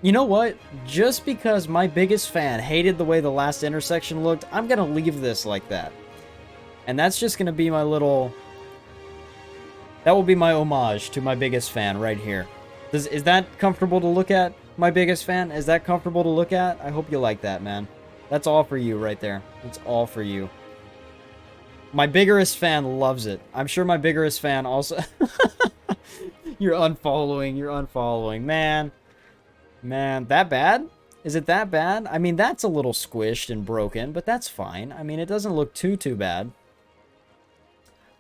You know what? Just because my biggest fan hated the way the last intersection looked, I'm going to leave this like that. And that's just going to be my little... That will be my homage to my biggest fan right here. Is that comfortable to look at, my biggest fan? Is that comfortable to look at? I hope you like that, man. That's all for you right there. It's all for you. My biggest fan loves it. I'm sure my biggest fan also... You're unfollowing. You're unfollowing. Man. Man, that bad? Is it that bad? I mean, that's a little squished and broken, but that's fine. I mean, it doesn't look too bad.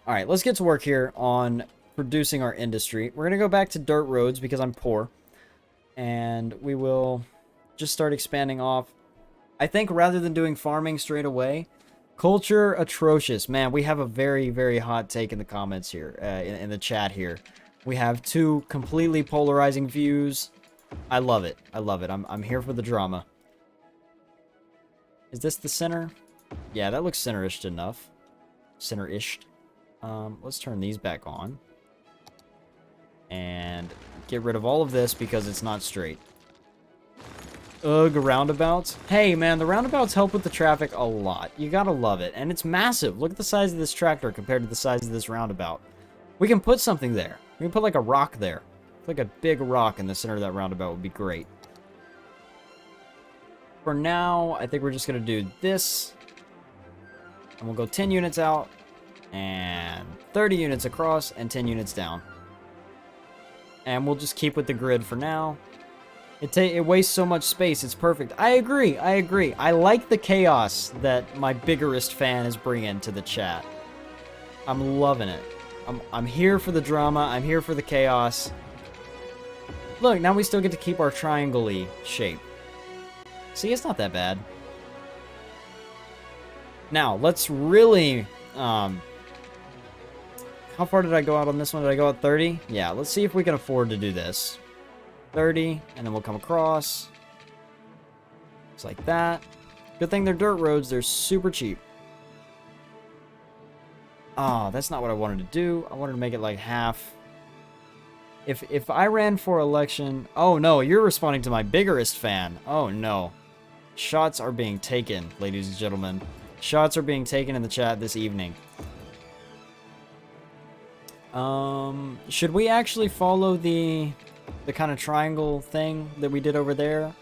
All right, let's get to work here on producing our industry. We're going to go back to dirt roads because I'm poor. And we will just start expanding off. I think rather than doing farming straight away, culture atrocious. Man, we have a very hot take in the comments here, in the chat here. We have two completely polarizing views. I love it. I love it. I'm here for the drama. Is this the center? Yeah, that looks center-ish enough. Center-ish. Let's turn these back on. And get rid of all of this because it's not straight. Ugh, roundabouts. Hey, man, the roundabouts help with the traffic a lot. You gotta love it. And it's massive. Look at the size of this tractor compared to the size of this roundabout. We can put something there. We can put like a rock there. Like a big rock in the center of that roundabout would be great. For now, I think we're just gonna do this. And we'll go 10 units out. And 30 units across and 10 units down. And we'll just keep with the grid for now. It wastes so much space. It's perfect. I agree. I agree. I like the chaos that my biggerest fan is bringing to the chat. I'm loving it. I'm here for the drama. I'm here for the chaos. Look, now we still get to keep our triangle-y shape. See, it's not that bad. Now, let's really... how far did I go out on this one? Did I go out 30? Yeah, let's see if we can afford to do this. 30, and then we'll come across. Just like that. Good thing they're dirt roads. They're super cheap. Oh, that's not what I wanted to do. I wanted to make it like half. If I ran for election... Oh, no, you're responding to my biggerest fan. Oh, no. Shots are being taken, ladies and gentlemen. Shots are being taken in the chat this evening. Should we actually follow the kind of triangle thing that we did over there?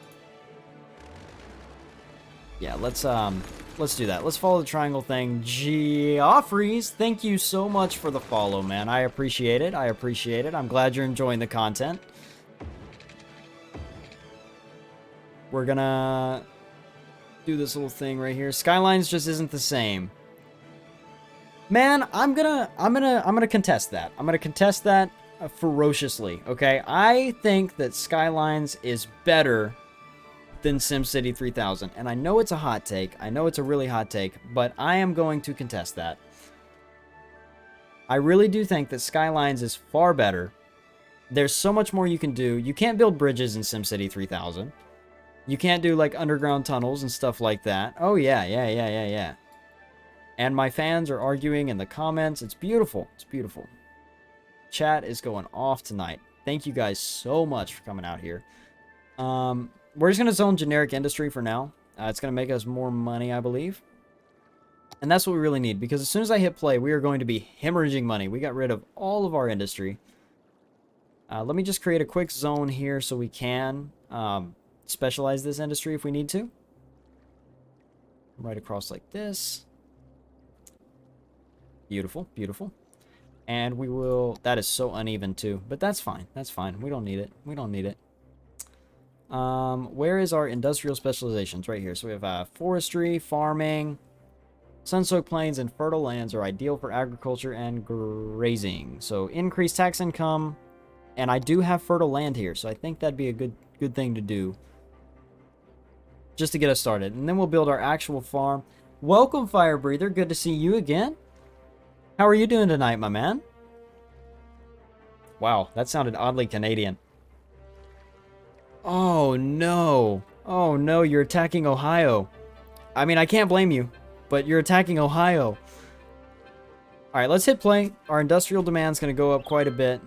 Yeah, let's do that. Let's follow the triangle thing. Geoffreys, thank you so much for the follow, man. I appreciate it. I appreciate it. I'm glad you're enjoying the content. We're gonna do this little thing right here. Skylines just isn't the same. Man, I'm gonna contest that. I'm gonna contest that ferociously, okay? I think that Skylines is better than SimCity 3000. And I know it's a hot take. I know it's a really hot take, but I am going to contest that. I really do think that Skylines is far better. There's so much more you can do. You can't build bridges in SimCity 3000. You can't do, like, underground tunnels and stuff like that. Oh, yeah. And my fans are arguing in the comments. It's beautiful. It's beautiful. Chat is going off tonight. Thank you guys so much for coming out here. We're just going to zone generic industry for now. It's going to make us more money, I believe. And that's what we really need. Because as soon as I hit play, we are going to be hemorrhaging money. We got rid of all of our industry. Let me just create a quick zone here so we can specialize this industry if we need to. Right across like this. Beautiful, beautiful. And we will... That is so uneven too. But that's fine. That's fine. We don't need it. We don't need it. Where is our industrial specializations? Right here. So we have forestry, farming, sun-soaked plains, and fertile lands are ideal for agriculture and grazing. So increased tax income. And I do have fertile land here. So I think that'd be a good thing to do. Just to get us started. And then we'll build our actual farm. Welcome, Fire Breather. Good to see you again. How are you doing tonight, my man? Wow, that sounded oddly Canadian. Oh, no. Oh, no, you're attacking Ohio. I mean, I can't blame you, but you're attacking Ohio. All right, let's hit play. Our industrial demand's going to go up quite a bit.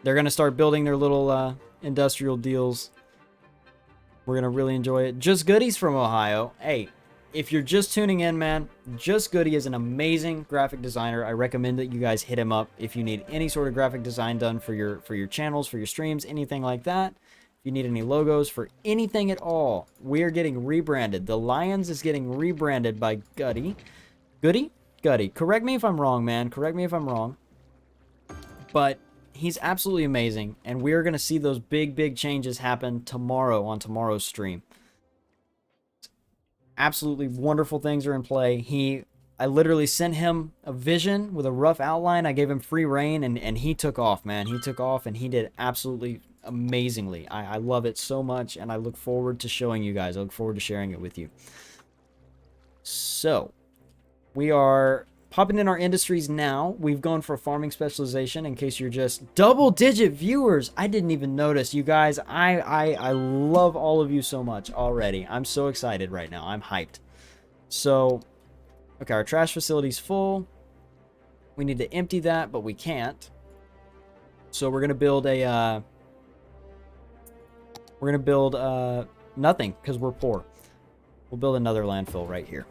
They're going to start building their little industrial deals. We're going to really enjoy it. Just Goodies from Ohio. Hey, if you're just tuning in, man, Just Goody is an amazing graphic designer. I recommend that you guys hit him up if you need any sort of graphic design done for your channels, for your streams, anything like that. If you need any logos for anything at all, we are getting rebranded. The Lions is getting rebranded by Goody. Goody? Goody. Correct me if I'm wrong, man. Correct me if I'm wrong. But He's absolutely amazing, and we are going to see those big changes happen tomorrow on tomorrow's stream. Absolutely wonderful things are in play. I literally sent him a vision with a rough outline. I gave him free reign, and he took off, man. He took off, and he did absolutely amazingly. I love it so much, and I look forward to showing you guys. I look forward to sharing it with you. So, we are popping in our industries now. We've gone for a farming specialization, in case you're just double-digit viewers. I didn't even notice. You guys, I love all of you so much already. I'm so excited right now. I'm hyped. So, okay, our trash facility's full. We need to empty that, but we can't. So we're gonna build a nothing, because we're poor. We'll build another landfill right here.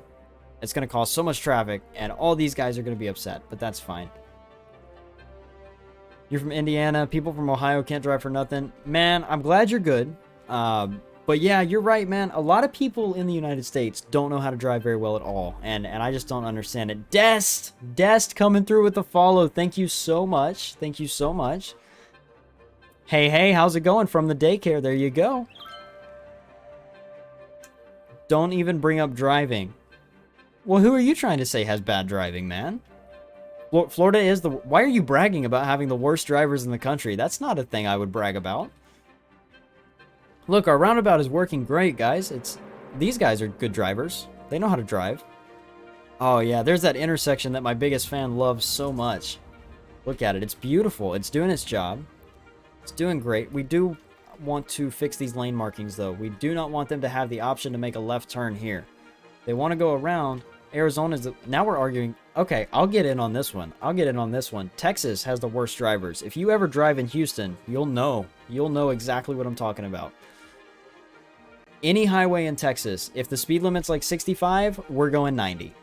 It's going to cause so much traffic, and all these guys are going to be upset, but that's fine. You're from Indiana. People from Ohio can't drive for nothing. Man, I'm glad you're good. But yeah, you're right, man. A lot of people in the United States don't know how to drive very well at all, and I just don't understand it. Dest coming through with the follow. Thank you so much. Thank you so much. Hey, how's it going from the daycare? There you go. Don't even bring up driving. Well, who are you trying to say has bad driving, man? Florida is the... Why are you bragging about having the worst drivers in the country? That's not a thing I would brag about. Look, our roundabout is working great, guys. These guys are good drivers. They know how to drive. Oh, yeah, there's that intersection that my biggest fan loves so much. Look at it. It's beautiful. It's doing its job. It's doing great. We do want to fix these lane markings, though. We do not want them to have the option to make a left turn here. They want to go around. Arizona's now we're arguing. Okay, I'll get in on this one. Texas has the worst drivers. If you ever drive in Houston, you'll know exactly what I'm talking about. Any highway in Texas, if the speed limit's like 65, we're going 90.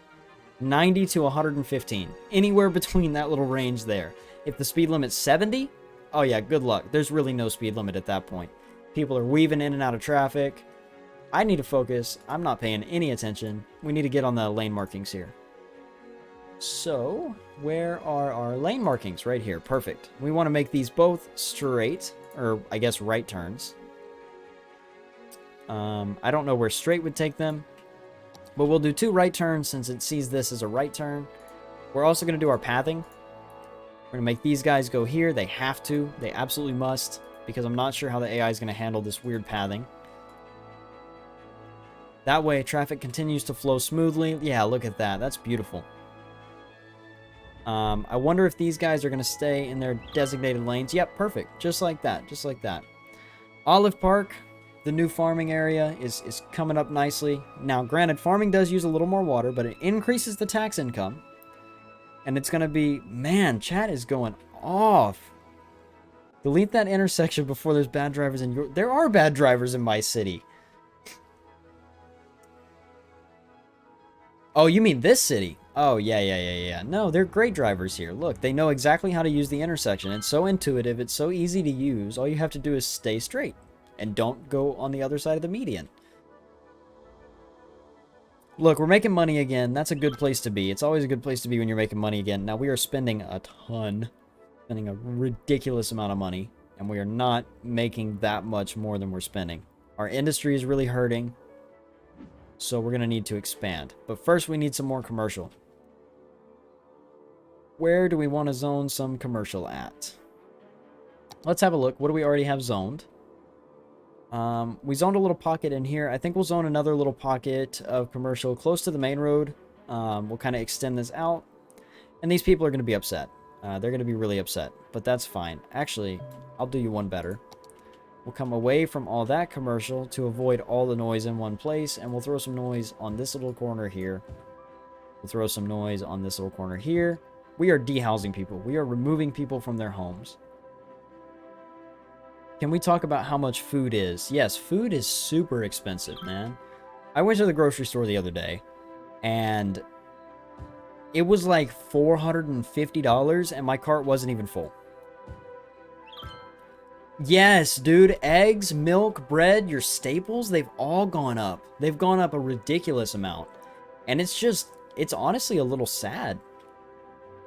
90 to 115. Anywhere between that little range there. If the speed limit's 70, oh yeah, good luck. There's really no speed limit at that point. People are weaving in and out of traffic. I need to focus. I'm not paying any attention. We need to get on the lane markings here. So, where are our lane markings? Right here. Perfect. We want to make these both straight, or I guess right turns. I don't know where straight would take them, but we'll do 2 right turns since it sees this as a right turn. We're also going to do our pathing. We're going to make these guys go here. They have to. They absolutely must, because I'm not sure how the AI is going to handle this weird pathing. That way, traffic continues to flow smoothly. Yeah, look at that. That's beautiful. I wonder if these guys are going to stay in their designated lanes. Yep, perfect. Just like that. Just like that. Olive Park, the new farming area, is coming up nicely. Now, granted, farming does use a little more water, but it increases the tax income. And it's going to be... Man, chat is going off. Delete that intersection before there's bad drivers in your... There are bad drivers in my city. Oh, you mean this city? Oh, yeah. No, they're great drivers here. Look, they know exactly how to use the intersection. It's so intuitive. It's so easy to use. All you have to do is stay straight. And don't go on the other side of the median. Look, we're making money again. That's a good place to be. It's always a good place to be when you're making money again. Now, we are spending a ton. Spending a ridiculous amount of money. And we are not making that much more than we're spending. Our industry is really hurting. So we're going to need to expand. But first we need some more commercial. Where do we want to zone some commercial at? Let's have a look. What do we already have zoned? We zoned a little pocket in here. I think we'll zone another little pocket of commercial close to the main road. We'll kind of extend this out. And these people are going to be upset. They're going to be really upset. But that's fine. Actually, I'll do you one better. We'll come away from all that commercial to avoid all the noise in one place, and we'll throw some noise on this little corner here. We'll throw some noise on this little corner here. We are dehousing people. We are removing people from their homes. Can we talk about how much food is? Yes, food is super expensive, man. I went to the grocery store the other day, and it was like $450, and my cart wasn't even full. Yes, dude. Eggs, milk, bread, your staples, they've all gone up. They've gone up a ridiculous amount. And it's honestly a little sad.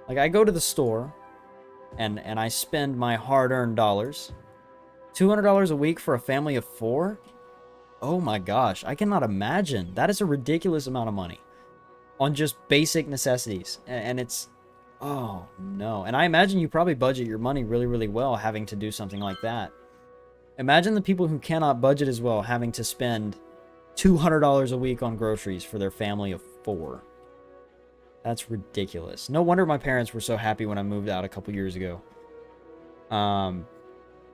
Like, I go to the store, and I spend my hard-earned dollars. $200 a week for a family of 4? Oh my gosh, I cannot imagine. That is a ridiculous amount of money on just basic necessities. And it's, oh no. And I imagine you probably budget your money really, really well having to do something like that. Imagine the people who cannot budget as well having to spend $200 a week on groceries for their family of 4. That's ridiculous. No wonder my parents were so happy when I moved out a couple years ago.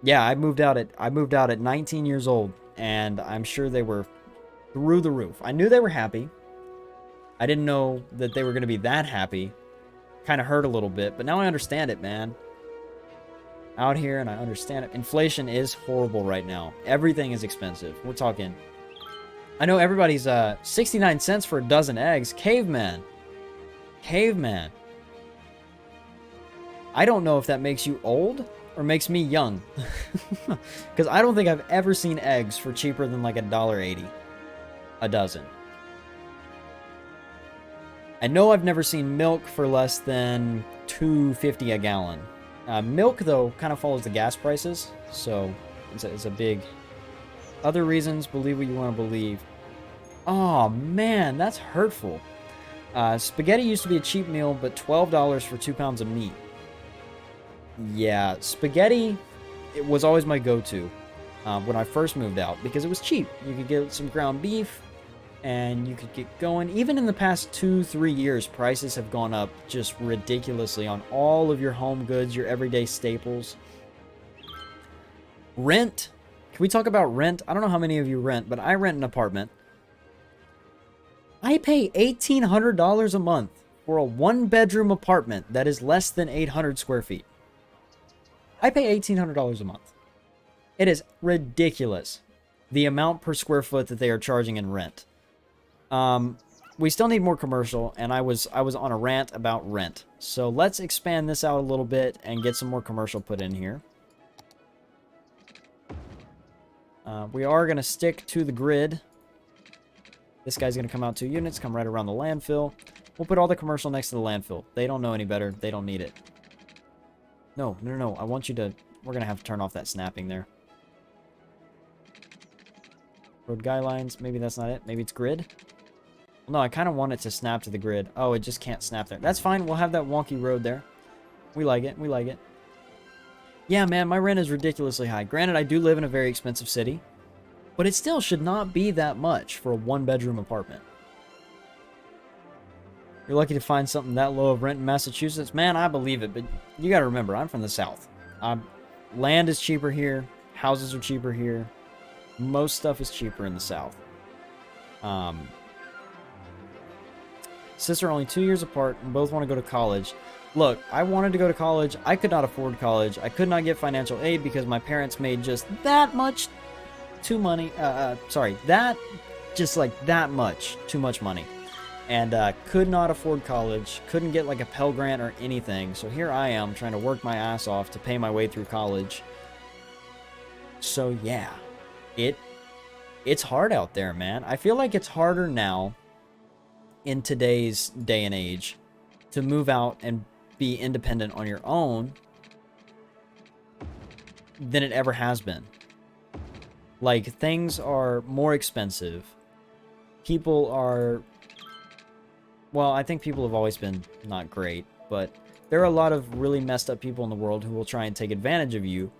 Yeah, I moved out at 19 years old, and I'm sure they were through the roof. I knew they were happy. I didn't know that they were going to be that happy. Kind of hurt a little bit, but now I understand it, man. Out here, and I understand it. Inflation is horrible right now. Everything is expensive. We're talking... I know everybody's 69 cents for a dozen eggs. Caveman. Caveman. I don't know if that makes you old or makes me young. Because I don't think I've ever seen eggs for cheaper than like $1.80 a dozen. I know I've never seen milk for less than $2.50 a gallon. Milk, though, kind of follows the gas prices, so it's a big... Other reasons, believe what you want to believe. Oh, man, that's hurtful. Spaghetti used to be a cheap meal, but $12 for 2 pounds of meat. Yeah, spaghetti, it was always my go-to when I first moved out, because it was cheap. You could get some ground beef, and you could get going. Even in the past 2-3 years, prices have gone up just ridiculously on all of your home goods, your everyday staples. Rent. Can we talk about rent? I don't know how many of you rent, but I rent an apartment. I pay $1,800 a month for a 1-bedroom apartment that is less than 800 square feet. I pay $1,800 a month. It is ridiculous, the amount per square foot that they are charging in rent. We still need more commercial, and I was on a rant about rent. So let's expand this out a little bit and get some more commercial put in here. We are going to stick to the grid. This guy's going to come out 2 units, come right around the landfill. We'll put all the commercial next to the landfill. They don't know any better. They don't need it. No. I want you to... We're going to have to turn off that snapping there. Road guy lines. Maybe that's not it. Maybe it's grid. Well, no, I kind of want it to snap to the grid. Oh, it just can't snap there. That's fine. We'll have that wonky road there. We like it. We like it. Yeah, man, my rent is ridiculously high. Granted, I do live in a very expensive city, but it still should not be that much for a 1-bedroom apartment. You're lucky to find something that low of rent in Massachusetts. Man, I believe it, but you got to remember, I'm from the South. Land is cheaper here. Houses are cheaper here. Most stuff is cheaper in the South. Sister only 2 years apart and both want to go to college. Look, I wanted to go to college. I could not afford college. I could not get financial aid because my parents made just that much too money. Just like that much too much money. And could not afford college. Couldn't get like a Pell Grant or anything. So here I am trying to work my ass off to pay my way through college. So yeah, it's hard out there, man. I feel like it's harder now in today's day and age to move out and be independent on your own than it ever has been. Like, things are more expensive. People are... Well, I think people have always been not great, but there are a lot of really messed up people in the world who will try and take advantage of you,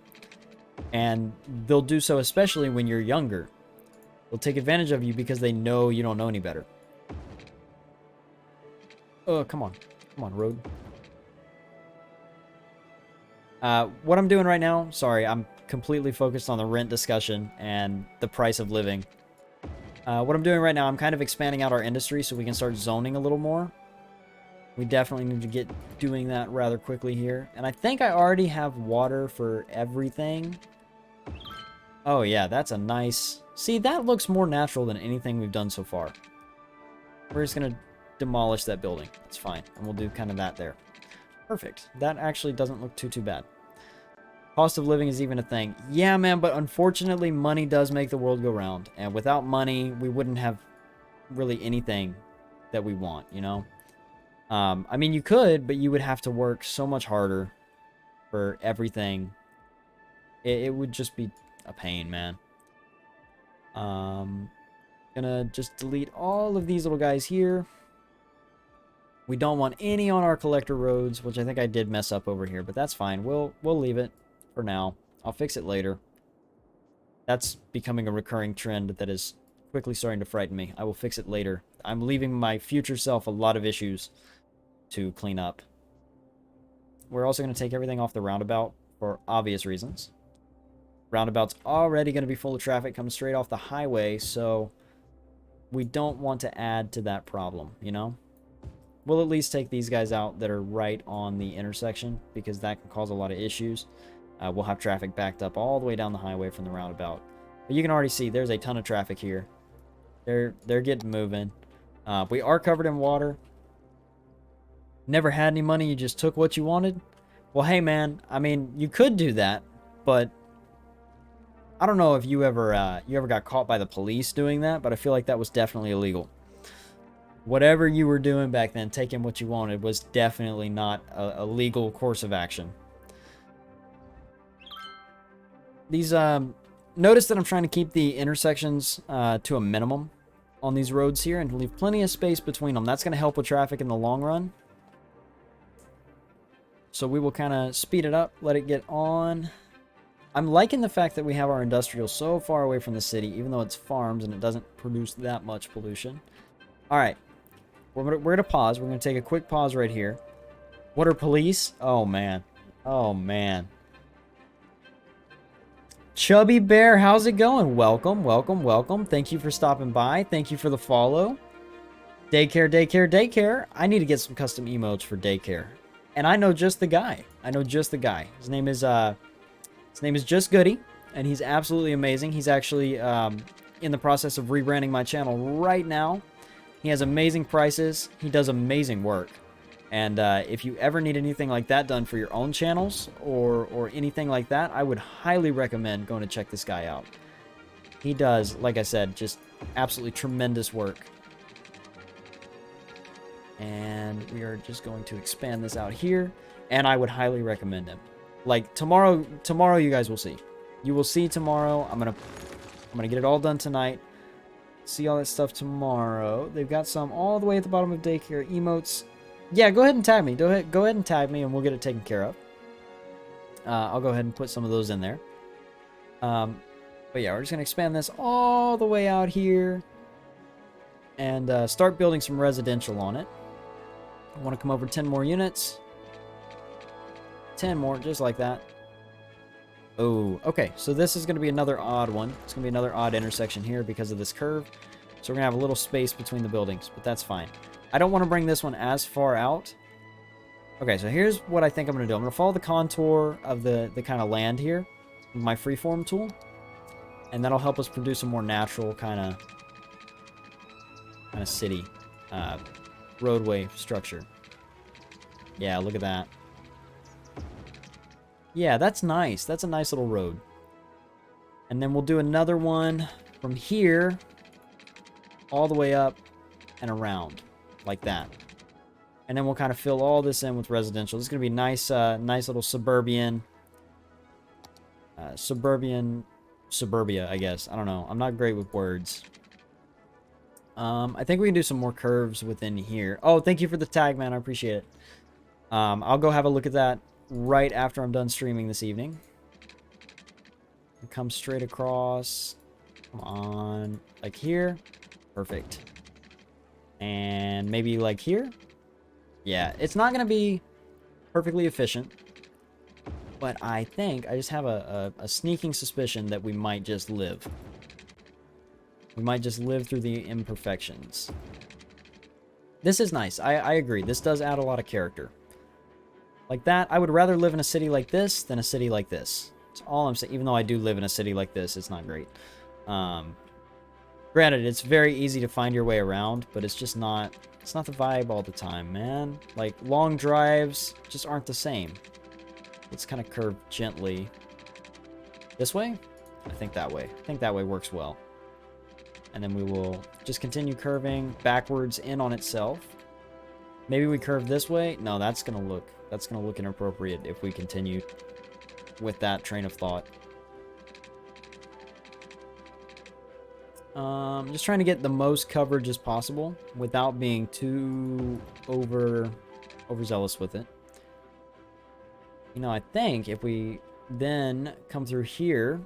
and they'll do so especially when you're younger. They'll take advantage of you because they know you don't know any better. Oh, come on. Come on, road. What I'm doing right now, sorry, I'm completely focused on the rent discussion and the price of living. What I'm doing right now, I'm kind of expanding out our industry so we can start zoning a little more. We definitely need to get doing that rather quickly here. And I think I already have water for everything. Oh yeah, that's a nice... See, that looks more natural than anything we've done so far. We're just going to demolish that building. That's fine. And we'll do kind of that there. Perfect. That actually doesn't look too bad. Cost of living is even a thing. Yeah, man, but unfortunately, money does make the world go round. And without money, we wouldn't have really anything that we want, you know? I mean, you could, but you would have to work so much harder. for everything, it would just be a pain, man. Gonna just delete all of these little guys here. We don't want any on our collector roads, which I think I did mess up over here, but that's fine. We'll leave it for now. I'll fix it later. That's becoming a recurring trend that is quickly starting to frighten me. I will fix it later. I'm leaving my future self a lot of issues to clean up. We're also going to take everything off the roundabout for obvious reasons. Roundabout's already going to be full of traffic coming straight off the highway, so we don't want to add to that problem, you know? We'll at least take these guys out that are right on the intersection, because that can cause a lot of issues. We'll have traffic backed up all the way down the highway from the roundabout. But you can already see there's a ton of traffic here. They're getting moving. We are covered in water. Never had any money, you just took what you wanted? Well, hey man, I mean, you could do that, but I don't know if you ever got caught by the police doing that, but I feel like that was definitely illegal. Whatever you were doing back then, taking what you wanted, was definitely not a legal course of action. These, notice that I'm trying to keep the intersections to a minimum on these roads here and leave plenty of space between them. That's going to help with traffic in the long run. So we will kind of speed it up, let it get on. I'm liking the fact that we have our industrial so far away from the city, even though it's farms and it doesn't produce that much pollution. All right, we're gonna pause. We're gonna take a quick pause right here. What are police? Oh man, oh man. Chubby Bear, how's it going? Welcome, welcome, welcome. Thank you for stopping by. Thank you for the follow. Daycare, daycare, daycare. I need to get some custom emotes for daycare. And I know just the guy. I know just the guy. His name is Just Goody, and he's absolutely amazing. He's actually in the process of rebranding my channel right now. He has amazing prices. He does amazing work. And if you ever need anything like that done for your own channels or anything like that, I would highly recommend going to check this guy out. He does, like I said, just absolutely tremendous work. And we are just going to expand this out here. And I would highly recommend him. Like, tomorrow you guys will see. You will see tomorrow. I'm gonna get it all done tonight. See all that stuff tomorrow. They've got some all the way at the bottom of daycare emotes. Yeah, go ahead and tag me. Go ahead and tag me and we'll get it taken care of. I'll go ahead and put some of those in there. But yeah, we're just gonna expand this all the way out here. And start building some residential on it. I want to come over 10 more units. 10 more, just like that. Oh, okay. So this is going to be another odd one. It's going to be another odd intersection here because of this curve. So we're going to have a little space between the buildings, but that's fine. I don't want to bring this one as far out. Okay, so here's what I think I'm going to do. I'm going to follow the contour of the kind of land here with my freeform tool. And that'll help us produce a more natural kind of city roadway structure. Yeah, look at that. Yeah, that's nice. That's a nice little road. And then we'll do another one from here all the way up and around like that. And then we'll kind of fill all this in with residential. This is going to be nice, nice little suburbia, I guess. I don't know. I'm not great with words. I think we can do some more curves within here. Oh, thank you for the tag, man. I appreciate it. I'll go have a look at that right after I'm done streaming this evening. Come straight across. Come on. Like here. Perfect. And maybe like here. Yeah, it's not going to be perfectly efficient. But I think I just have a sneaking suspicion that we might just live. We might just live through the imperfections. This is nice. I agree. This does add a lot of character. Like that, I would rather live in a city like this than a city like this. That's all I'm saying. Even though I do live in a city like this, it's not great. Granted, it's very easy to find your way around, but it's just not... It's not the vibe all the time, man. Like, long drives just aren't the same. Let's kind of curve gently. This way? I think that way. I think that way works well. And then we will just continue curving backwards in on itself. Maybe we curve this way? No, that's gonna look inappropriate if we continue with that train of thought. Just trying to get the most coverage as possible without being too overzealous with it. You know, I think if we then come through here,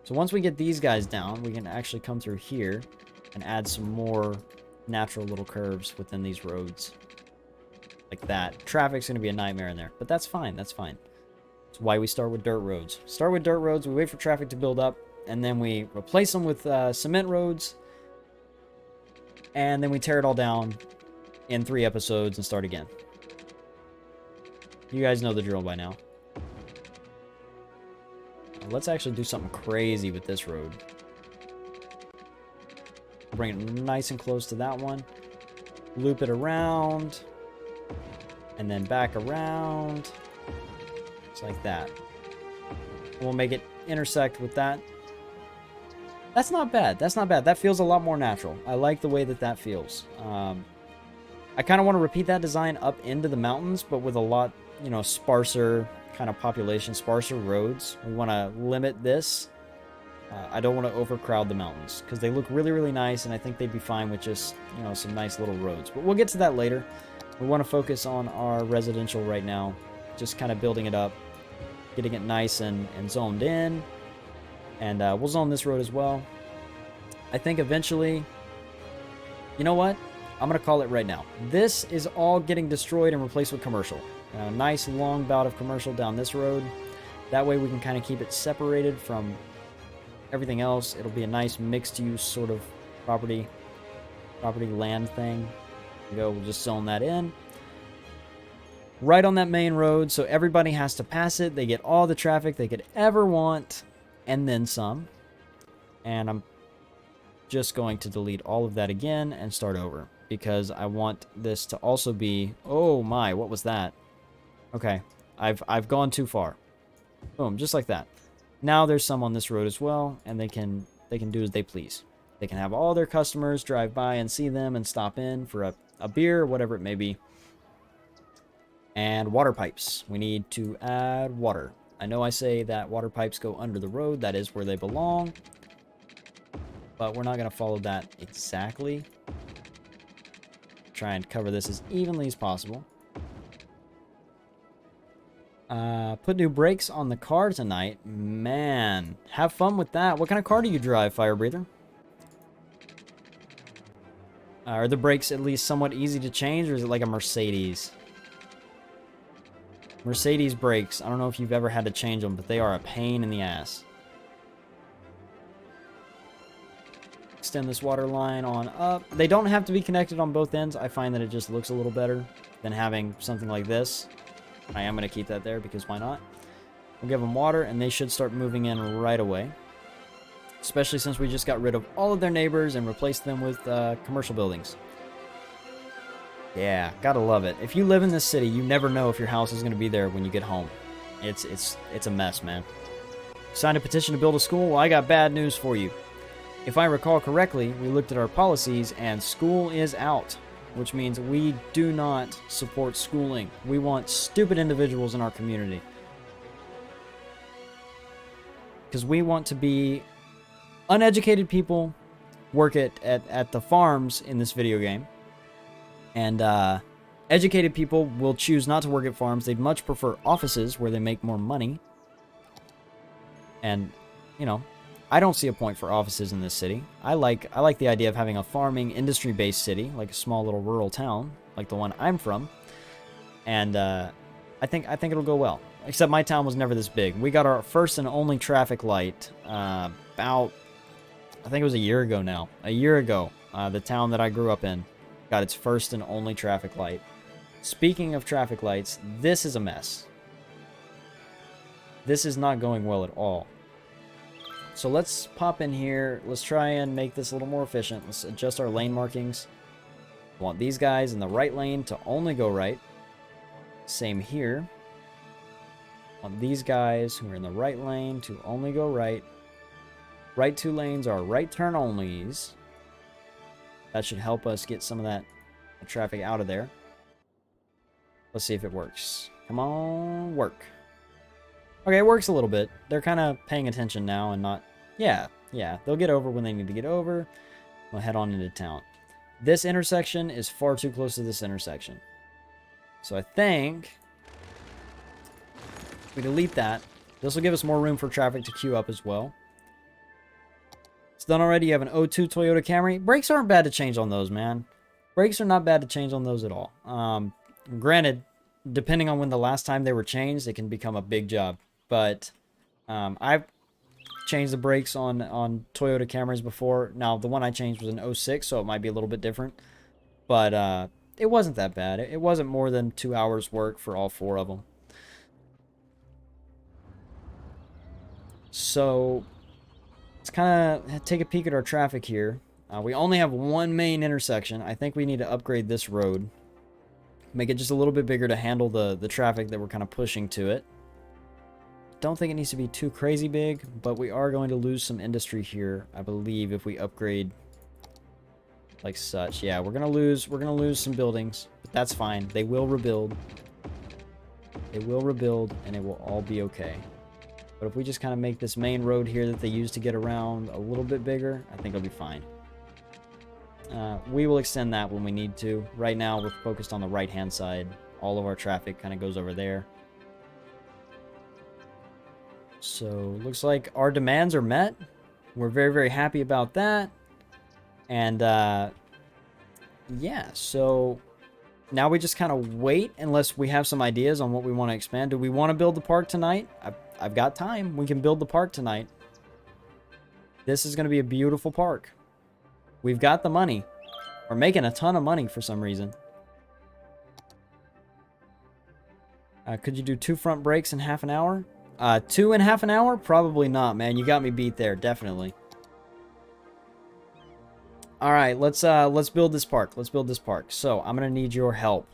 so once we get these guys down, we can actually come through here and add some more natural little curves within these roads. Like that. Traffic's going to be a nightmare in there, but that's fine. That's fine. That's why we start with dirt roads. Start with dirt roads, we wait for traffic to build up, and then we replace them with cement roads, and then we tear it all down in 3 episodes and start again. You guys know the drill by now. Let's actually do something crazy with this road. Bring it nice and close to that one. Loop it around. And then back around. Just like that. We'll make it intersect with that. That's not bad. That's not bad. That feels a lot more natural. I like the way that that feels. I kind of want to repeat that design up into the mountains, but with a lot, you know, sparser kind of population, sparser roads. We want to limit this. I don't want to overcrowd the mountains because they look really, really nice, and I think they'd be fine with just, you know, some nice little roads. But we'll get to that later. We want to focus on our residential right now, just kind of building it up, getting it nice and zoned in. And we'll zone this road as well. I think eventually, you know what? I'm going to call it right now. This is all getting destroyed and replaced with commercial. A nice long bout of commercial down this road. That way we can kind of keep it separated from everything else. It'll be a nice mixed use sort of property land thing. We'll just zone that in. Right on that main road, so everybody has to pass it. They get all the traffic they could ever want, and then some. And I'm just going to delete all of that again and start over, because I want this to also be... Oh my, what was that? Okay, I've gone too far. Boom, just like that. Now there's some on this road as well, and they can do as they please. They can have all their customers drive by and see them and stop in for a beer, whatever it may be. And water pipes. We need to add water. I know I say that water pipes go under the road. That is where they belong. But we're not going to follow that exactly. Try and cover this as evenly as possible. Put new brakes on the car tonight. Man, have fun with that. What kind of car do you drive, Fire Breather? Are the brakes at least somewhat easy to change, or is it like a Mercedes? Mercedes brakes. I don't know if you've ever had to change them, but they are a pain in the ass. Extend this water line on up. They don't have to be connected on both ends. I find that it just looks a little better than having something like this. I am going to keep that there because why not? We'll give them water, and they should start moving in right away. Especially since we just got rid of all of their neighbors and replaced them with commercial buildings. Yeah, gotta love it. If you live in this city, you never know if your house is going to be there when you get home. It's a mess, man. Signed a petition to build a school? Well, I got bad news for you. If I recall correctly, we looked at our policies, and school is out. Which means we do not support schooling. We want stupid individuals in our community. Because we want to be uneducated people, work at the farms in this video game. And educated people will choose not to work at farms. They'd much prefer offices where they make more money. And, you know, I don't see a point for offices in this city. I like the idea of having a farming, industry-based city, like a small little rural town, like the one I'm from. And I think it'll go well. Except my town was never this big. We got our first and only traffic light about, I think it was a year ago now. A year ago, the town that I grew up in got its first and only traffic light. Speaking of traffic lights, this is a mess. This is not going well at all. So let's pop in here. Let's try and make this a little more efficient. Let's adjust our lane markings. We want these guys in the right lane to only go right. Same here. Want these guys who are in the right lane to only go right. Right 2 lanes are right turn onlys. That should help us get some of that the traffic out of there. Let's see if it works. Come on, work. Okay, it works a little bit. They're kind of paying attention now and not... Yeah, they'll get over when they need to get over. We'll head on into town. This intersection is far too close to this intersection. So I think we delete that. This will give us more room for traffic to queue up as well. It's done already. You have an '02 Toyota Camry. Brakes aren't bad to change on those, man. Brakes are not bad to change on those at all. Granted, depending on when the last time they were changed, it can become a big job. But I've changed the brakes on Toyota Camrys before. Now, the one I changed was an '06, so it might be a little bit different. But it wasn't that bad. It wasn't more than 2 hours work for all 4 of them. So let's kind of take a peek at our traffic here. We only have one main intersection. I think we need to upgrade this road. Make it just a little bit bigger to handle the traffic that we're kind of pushing to it. Don't think it needs to be too crazy big, but we are going to lose some industry here, I believe, if we upgrade like such. Yeah, we're gonna lose some buildings, but that's fine. They will rebuild. They will rebuild, and it will all be okay. But if we just kind of make this main road here that they use to get around a little bit bigger, I think it'll be fine. We will extend that when we need to. Right now, we're focused on the right-hand side. All of our traffic kind of goes over there. So, looks like our demands are met. We're very, very happy about that. And, yeah, so now we just kind of wait unless we have some ideas on what we want to expand. Do we want to build the park tonight? I've got time. We can build the park tonight. This is going to be a beautiful park. We've got the money. We're making a ton of money for some reason. Could you do 2 front brakes in half an hour? 2 in half an hour? Probably not, man. You got me beat there, definitely. All right, let's build this park. Let's build this park. So I'm gonna need your help.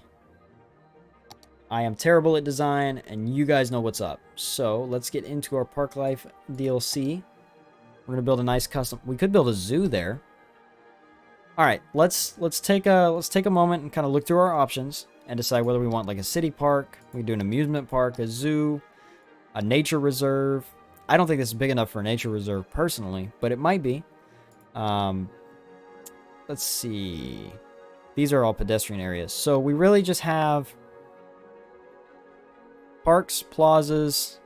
I am terrible at design, and you guys know what's up. So let's get into our Park Life DLC. We're gonna build a nice custom. We could build a zoo there. All right, let's take a moment and kind of look through our options and decide whether we want like a city park. We can do an amusement park, a zoo, a nature reserve. I don't think this is big enough for a nature reserve personally, but it might be. Let's see. These are all pedestrian areas. So we really just have parks, plazas,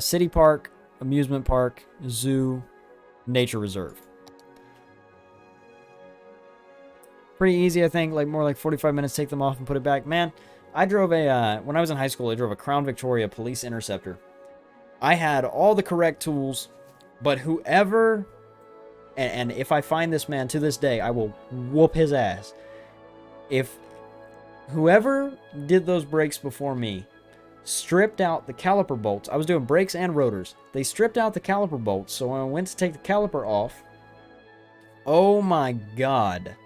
city park, amusement park, zoo, nature reserve. Pretty easy, I think. Like more like 45 minutes, take them off and put it back. Man, I drove a, when I was in high school, I drove a Crown Victoria Police Interceptor. I had all the correct tools, but whoever, and if I find this man to this day, I will whoop his ass. If whoever did those brakes before me stripped out the caliper bolts, I was doing brakes and rotors. They stripped out the caliper bolts, so when I went to take the caliper off, oh my god.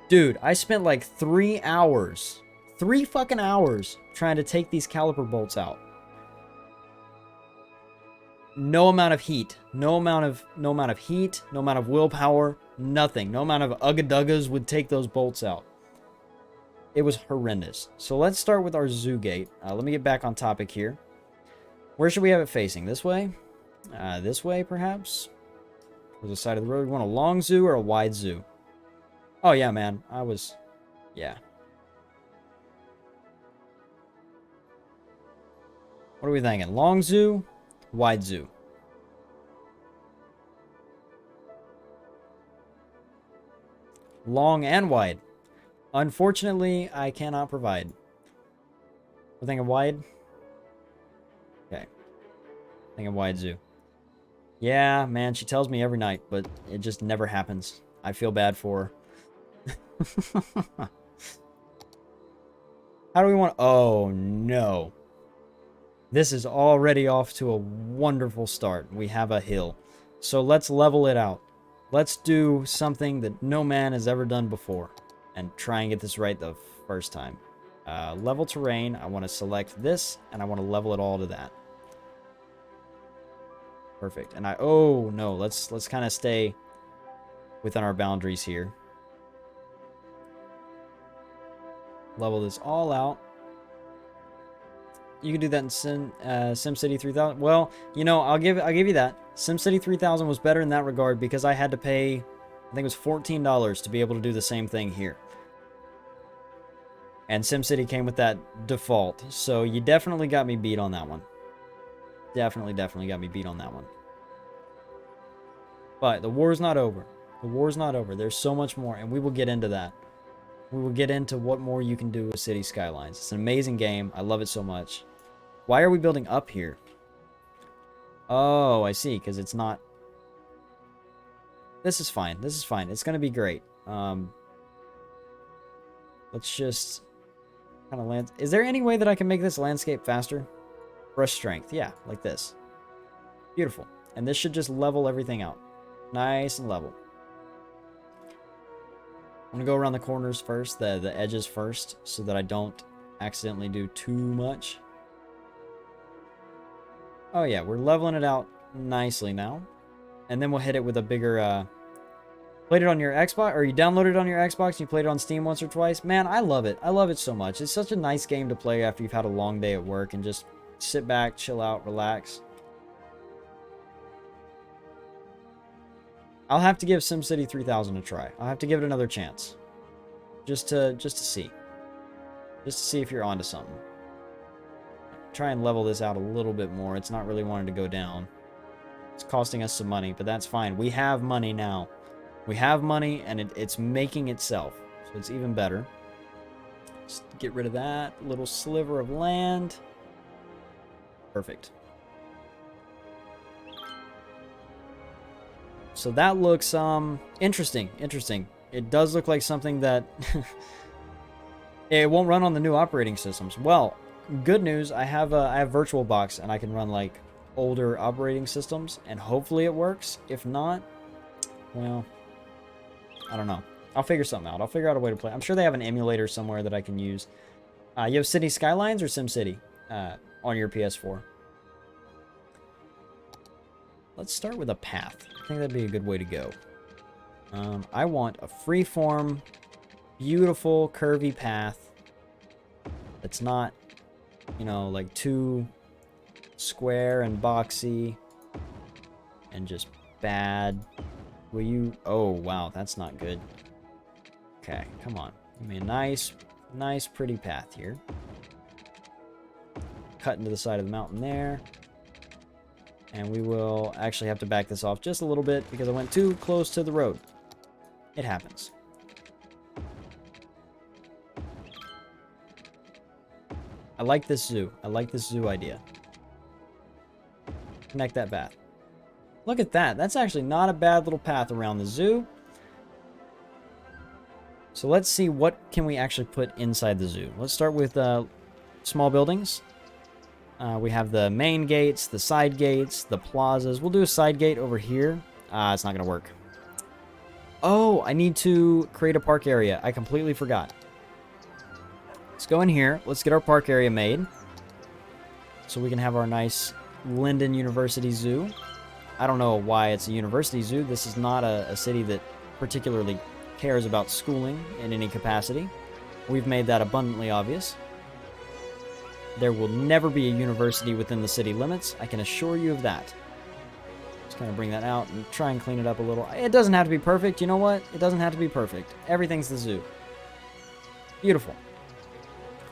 Dude, I spent like 3 hours, 3 fucking hours trying to take these caliper bolts out. No amount of heat, no amount of heat, no amount of willpower, nothing. No amount of ugga-duggas would take those bolts out. It was horrendous. So let's start with our zoo gate. Let me get back on topic here. Where should we have it facing? This way? This way, perhaps? To the side of the road. We want a long zoo or a wide zoo? Oh, yeah, man. Yeah. What are we thinking? Long zoo? Wide zoo? Long and wide. Unfortunately, I cannot provide. We're thinking wide? Okay. Thinking wide zoo. Yeah, man, she tells me every night, but it just never happens. I feel bad for her. How do we want... Oh, no. This is already off to a wonderful start. We have a hill. So let's level it out. Let's do something that no man has ever done before. And try and get this right the first time. Level terrain. I want to select this, and I want to level it all to that. Perfect. And oh, no. Let's kind of stay within our boundaries here. Level this all out. You can do that in SimCity 3000. Well, you know, I'll give you that. SimCity 3000 was better in that regard because I had to pay, I think it was $14 to be able to do the same thing here. And SimCity came with that default. So you definitely got me beat on that one. Definitely got me beat on that one. But the war's not over. The war's not over. There's so much more, and we will get into that. We will get into what more you can do with City Skylines. It's an amazing game. I love it so much. Why are we building up here? Oh, I see, because it's not... This is fine. This is fine. It's going to be great. Let's just kind of land... Is there any way that I can make this landscape faster? Brush strength. Yeah, like this. Beautiful. And this should just level everything out. Nice and level. I'm going to go around the corners first, the edges first, so that I don't accidentally do too much. Oh yeah, we're leveling it out nicely now. And then we'll hit it with a bigger... Played it on your Xbox, or you downloaded it on your Xbox and you played it on Steam once or twice? Man, I love it. I love it so much. It's such a nice game to play after you've had a long day at work and just sit back, chill out, relax. I'll have to give SimCity 3000 a try. I'll have to give it another chance. Just to see. Just to see if you're onto something. Try and level this out a little bit more. It's not really wanting to go down. It's costing us some money, but that's fine. We have money now. We have money, and it's making itself. So it's even better. Just get rid of that little sliver of land. Perfect. So that looks interesting. It does look like something that it won't run on the new operating systems. Well, good news, I have VirtualBox and I can run like older operating systems and hopefully it works. If not, well, I don't know. I'll figure something out. I'll figure out a way to play. I'm sure they have an emulator somewhere that I can use. You have City Skylines or SimCity on your PS4? Let's start with a path. I think that'd be a good way to go. I want a freeform, beautiful, curvy path that's not, you know, like too square and boxy and just bad. Will you... Oh, wow, that's not good. Okay, come on. Give me a nice, pretty path here. Cut into the side of the mountain there. And we will actually have to back this off just a little bit because I went too close to the road. It happens. I like this zoo. I like this zoo idea. Connect that path. Look at that. That's actually not a bad little path around the zoo. So let's see what can we actually put inside the zoo. Let's start with small buildings. We have the main gates, the side gates, the plazas. We'll do a side gate over here. It's not going to work. Oh, I need to create a park area. I completely forgot. Let's go in here. Let's get our park area made. So we can have our nice Linden University Zoo. I don't know why it's a university zoo. This is not a city that particularly cares about schooling in any capacity. We've made that abundantly obvious. There will never be a university within the city limits. I can assure you of that. Just kind of bring that out and try and clean it up a little. It doesn't have to be perfect. You know what? It doesn't have to be perfect. Everything's the zoo. Beautiful.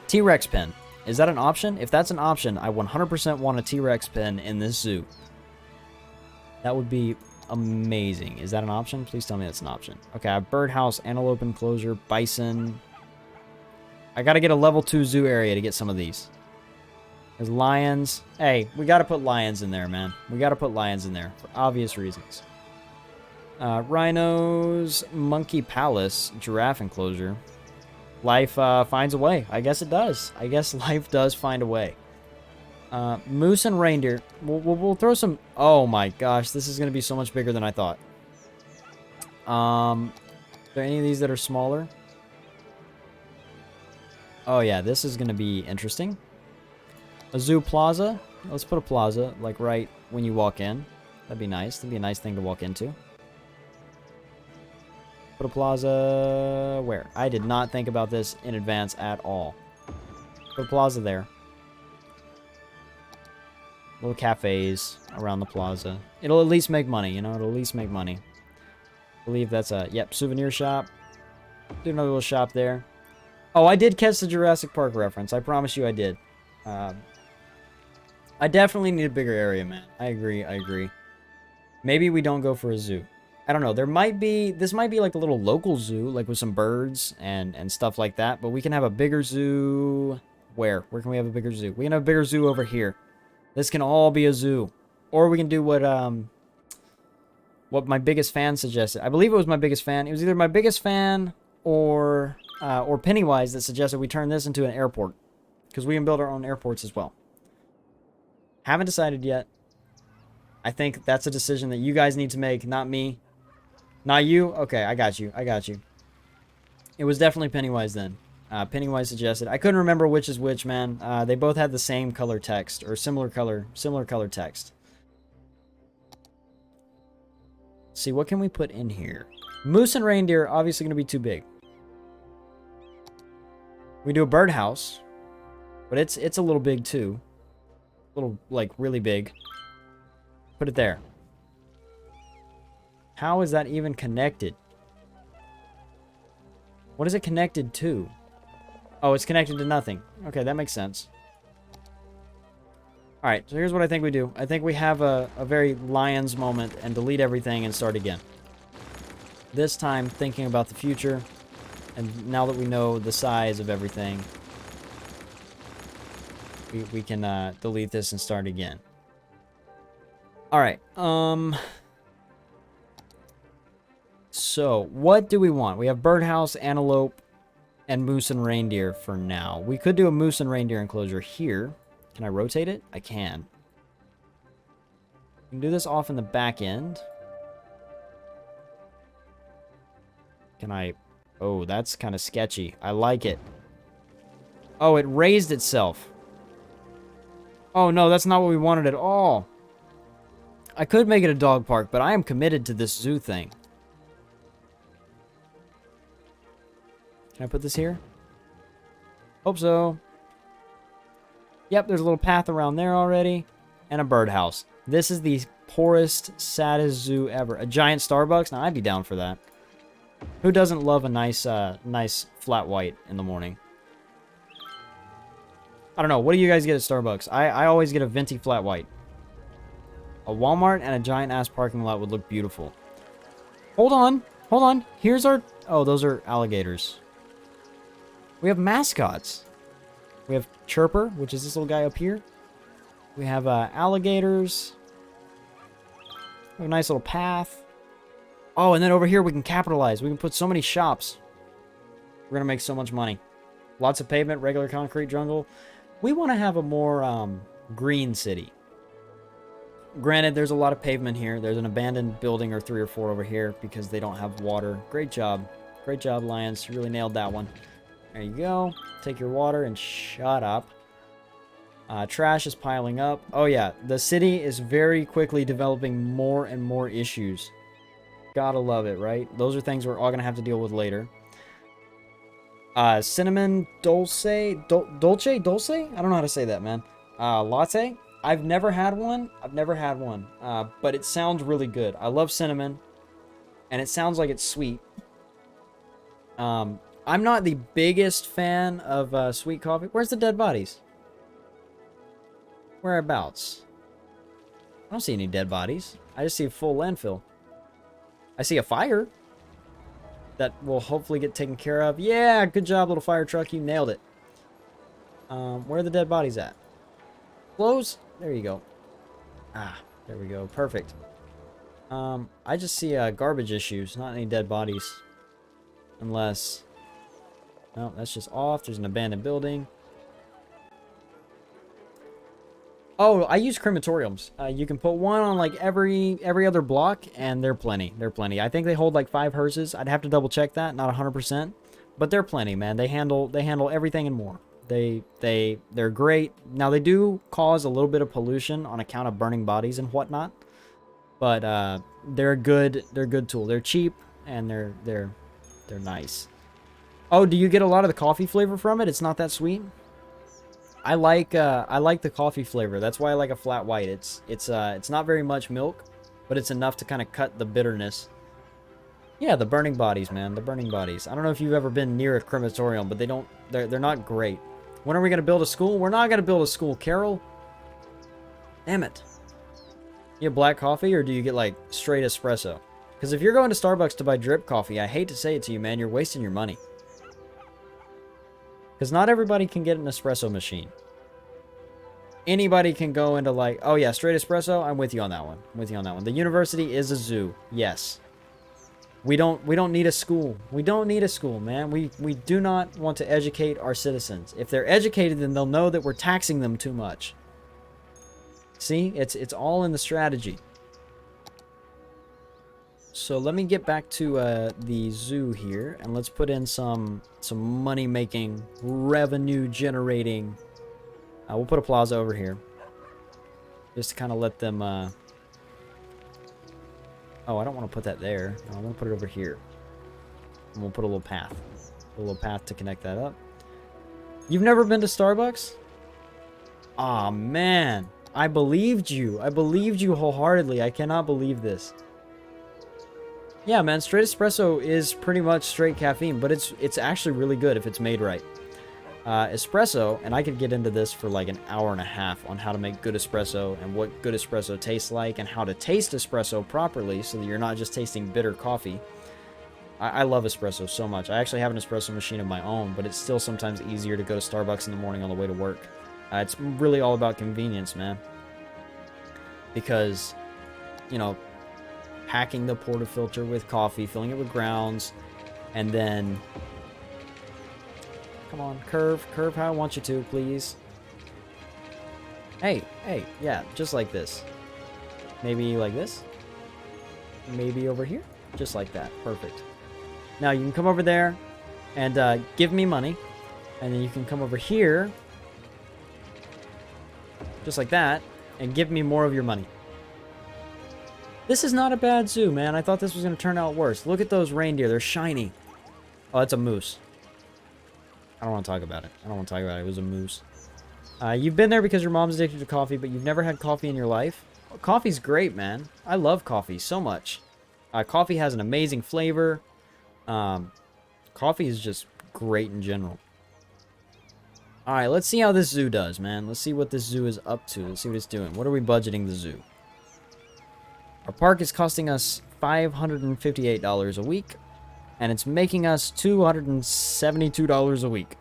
T-Rex pen. Is that an option? If that's an option, I 100% want a T-Rex pen in this zoo. That would be amazing. Is that an option? Please tell me that's an option. Okay, I have birdhouse, antelope enclosure, bison. I gotta get a level 2 zoo area to get some of these. There's lions. Hey, we gotta put lions in there, man. We gotta put lions in there for obvious reasons. Rhinos, monkey palace, giraffe enclosure. Life finds a way. I guess it does. I guess life does find a way. Moose and reindeer. We'll throw some... Oh my gosh, this is going to be so much bigger than I thought. Are there any of these that are smaller? Oh yeah, this is going to be interesting. A zoo plaza. Let's put a plaza, like right when you walk in. That'd be nice. That'd be a nice thing to walk into. Put a plaza where? I did not think about this in advance at all. Put a plaza there. Little cafes around the plaza. It'll at least make money, you know? It'll at least make money. I believe that's a, yep, souvenir shop. Do another little shop there. Oh, I did catch the Jurassic Park reference. I promise you I did. I definitely need a bigger area, man. I agree. Maybe we don't go for a zoo. I don't know. There might be... This might be like a little local zoo, like with some birds and stuff like that. But we can have a bigger zoo... Where? Where can we have a bigger zoo? We can have a bigger zoo over here. This can all be a zoo. Or we can do what my biggest fan suggested. I believe it was my biggest fan. It was either my biggest fan or Pennywise that suggested we turn this into an airport. Because we can build our own airports as well. Haven't decided yet. I think that's a decision that you guys need to make, not me. Not you? Okay, I got you. It was definitely Pennywise then. Pennywise suggested. I couldn't remember which is which, man. They both had the same color text, or similar color text. Let's see, what can we put in here? Moose and reindeer, obviously going to be too big. We do a birdhouse, but it's a little big too. A little, like, really big. Put it there. How is that even connected? What is it connected to? Oh, it's connected to nothing. Okay, that makes sense. Alright, so here's what I think we do. I think we have a very Lions moment and delete everything and start again. This time, thinking about the future. And now that we know the size of everything, we can delete this and start again. Alright, so, what do we want? We have birdhouse, antelope, and moose and reindeer for now. We could do a moose and reindeer enclosure here. Can I rotate it? I can. We can do this off in the back end. Can I... Oh, that's kind of sketchy. I like it. Oh, it raised itself. Oh, no, that's not what we wanted at all. I could make it a dog park, but I am committed to this zoo thing. Can I put this here? Hope so. Yep, there's a little path around there already. And a birdhouse. This is the poorest, saddest zoo ever. A giant Starbucks? Now, I'd be down for that. Who doesn't love a nice flat white in the morning? I don't know. What do you guys get at Starbucks? I always get a venti flat white. A Walmart and a giant-ass parking lot would look beautiful. Hold on. Hold on. Here's our... Oh, those are alligators. We have mascots. We have Chirper, which is this little guy up here. We have alligators. We have a nice little path. Oh, and then over here we can capitalize. We can put so many shops. We're going to make so much money. Lots of pavement, regular concrete jungle. We want to have a more green city. Granted, there's a lot of pavement here. There's an abandoned building or 3 or 4 over here because they don't have water. Great job. Great job, Lions. You really nailed that one. There you go. Take your water and shut up. Trash is piling up. Oh, yeah. The city is very quickly developing more and more issues. Gotta love it, right? Those are things we're all gonna have to deal with later. Cinnamon dolce? Dolce? I don't know how to say that, man. Latte? I've never had one. But it sounds really good. I love cinnamon. And it sounds like it's sweet. I'm not the biggest fan of sweet coffee. Where's the dead bodies? Whereabouts? I don't see any dead bodies. I just see a full landfill. I see a fire that will hopefully get taken care of. Yeah, good job, little fire truck. You nailed it. Where are the dead bodies at? Close? There you go. Ah, there we go. Perfect. I just see garbage issues, not any dead bodies. Unless... No, that's just off. There's an abandoned building. Oh, I use crematoriums. You can put one on like every other block, and they're plenty. They're plenty. I think they hold like 5 hearses. I'd have to double check that, not 100%, but they're plenty, man. They handle everything and more. They're great. Now they do cause a little bit of pollution on account of burning bodies and whatnot, but they're a good tool. They're cheap and they're They're nice. Oh, do you get a lot of the coffee flavor from it? It's not that sweet? I like the coffee flavor. That's why I like a flat white. It's not very much milk, but it's enough to kind of cut the bitterness. Yeah, the burning bodies, man. The burning bodies. I don't know if you've ever been near a crematorium, but they're not great. When are we going to build a school? We're not going to build a school, Carol. Damn it. You get black coffee, or do you get, like, straight espresso? Because if you're going to Starbucks to buy drip coffee, I hate to say it to you, man, you're wasting your money. Because not everybody can get an espresso machine. Anybody can go into, like, oh yeah, straight espresso, I'm with you on that one. I'm with you on that one. The university is a zoo. Yes. We don't need a school. We don't need a school, man. We do not want to educate our citizens. If they're educated, then they'll know that we're taxing them too much. See? It's all in the strategy. So let me get back to the zoo here, and let's put in some money-making, revenue-generating. We'll put a plaza over here, just to kind of let them. Oh, I don't want to put that there. No, I want to put it over here, and we'll put a little path, to connect that up. You've never been to Starbucks? Aw, man, I believed you. I believed you wholeheartedly. I cannot believe this. Yeah, man, straight espresso is pretty much straight caffeine, but it's actually really good if it's made right. Espresso, and I could get into this for like an hour and a half on how to make good espresso and what good espresso tastes like and how to taste espresso properly so that you're not just tasting bitter coffee. I love espresso so much. I actually have an espresso machine of my own, but it's still sometimes easier to go to Starbucks in the morning on the way to work. It's really all about convenience, man. Because, you know, packing the portafilter with coffee, filling it with grounds, and then... Come on, curve how I want you to, please. Hey, yeah, just like this. Maybe like this. Maybe over here. Just like that. Perfect. Now you can come over there and give me money. And then you can come over here. Just like that. And give me more of your money. This is not a bad zoo, man. I thought this was going to turn out worse. Look at those reindeer. They're shiny. Oh, it's a moose. I don't want to talk about it. It was a moose. You've been there because your mom's addicted to coffee, but you've never had coffee in your life? Well, coffee's great, man. I love coffee so much. Coffee has an amazing flavor. Coffee is just great in general. Alright, let's see how this zoo does, man. Let's see what this zoo is up to. Let's see what it's doing. What are we budgeting the zoo? Our park is costing us $558 a week. And it's making us $272 a week.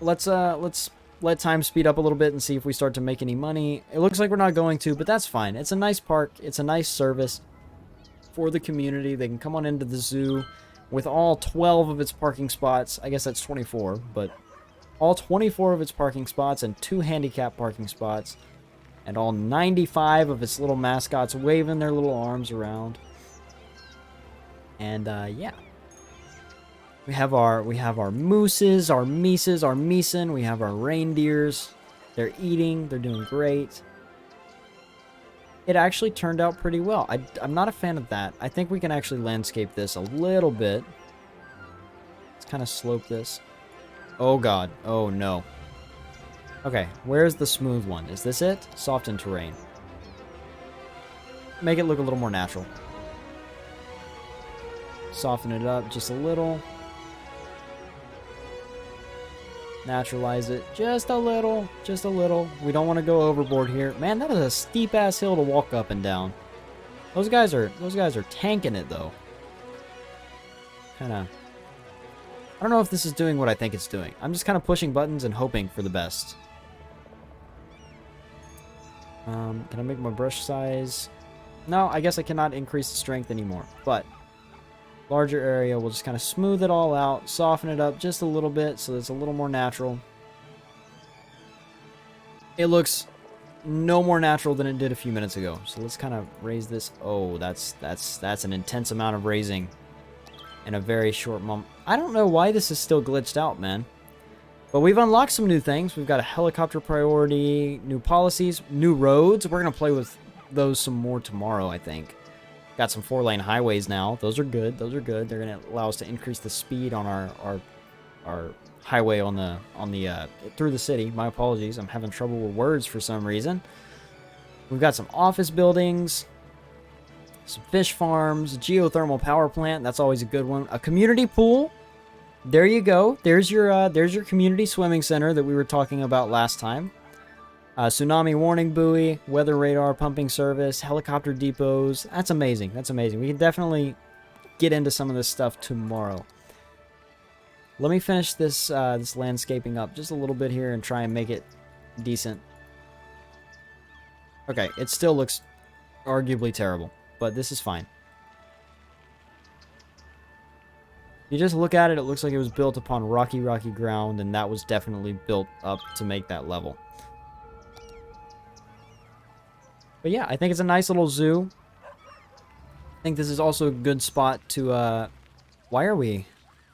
Let's let time speed up a little bit and see if we start to make any money. It looks like we're not going to, but that's fine. It's a nice park. It's a nice service for the community. They can come on into the zoo with all 12 of its parking spots. I guess that's 24, but all 24 of its parking spots and 2 handicap parking spots. And all 95 of its little mascots waving their little arms around. And, yeah. We have our mooses, our mises, our meeson. We have our reindeers. They're eating. They're doing great. It actually turned out pretty well. I'm not a fan of that. I think we can actually landscape this a little bit. Let's kind of slope this. Oh, God. Oh, no. Okay, where's the smooth one? Is this it? Soften terrain. Make it look a little more natural. Soften it up just a little. Naturalize it just a little. Just a little. We don't want to go overboard here. Man, that is a steep ass hill to walk up and down. Those guys are tanking it though. Kinda. I don't know if this is doing what I think it's doing. I'm just kind of pushing buttons and hoping for the best. Can I make my brush size? No, I guess I cannot increase the strength anymore. But larger area, we'll just kind of smooth it all out, soften it up just a little bit so it's a little more natural. It looks no more natural than it did a few minutes ago. So let's kind of raise this. Oh, that's an intense amount of raising in a very short moment. I don't know why this is still glitched out, man. But we've unlocked some new things. We've got a helicopter priority, new policies, new roads. We're going to play with those some more tomorrow, I think. Got some 4-lane highways now. Those are good. Those are good. They're going to allow us to increase the speed on our highway on the through the city. My apologies. I'm having trouble with words for some reason. We've got some office buildings, some fish farms, a geothermal power plant. That's always a good one. A community pool. There you go. There's your community swimming center that we were talking about last time. Tsunami warning buoy, weather radar pumping service, helicopter depots. That's amazing. That's amazing. We can definitely get into some of this stuff tomorrow. Let me finish this this landscaping up just a little bit here and try and make it decent. Okay, it still looks arguably terrible, but this is fine. You just look at it, it looks like it was built upon rocky ground, and that was definitely built up to make that level. But yeah, I think it's a nice little zoo. I think this is also a good spot to, why are we?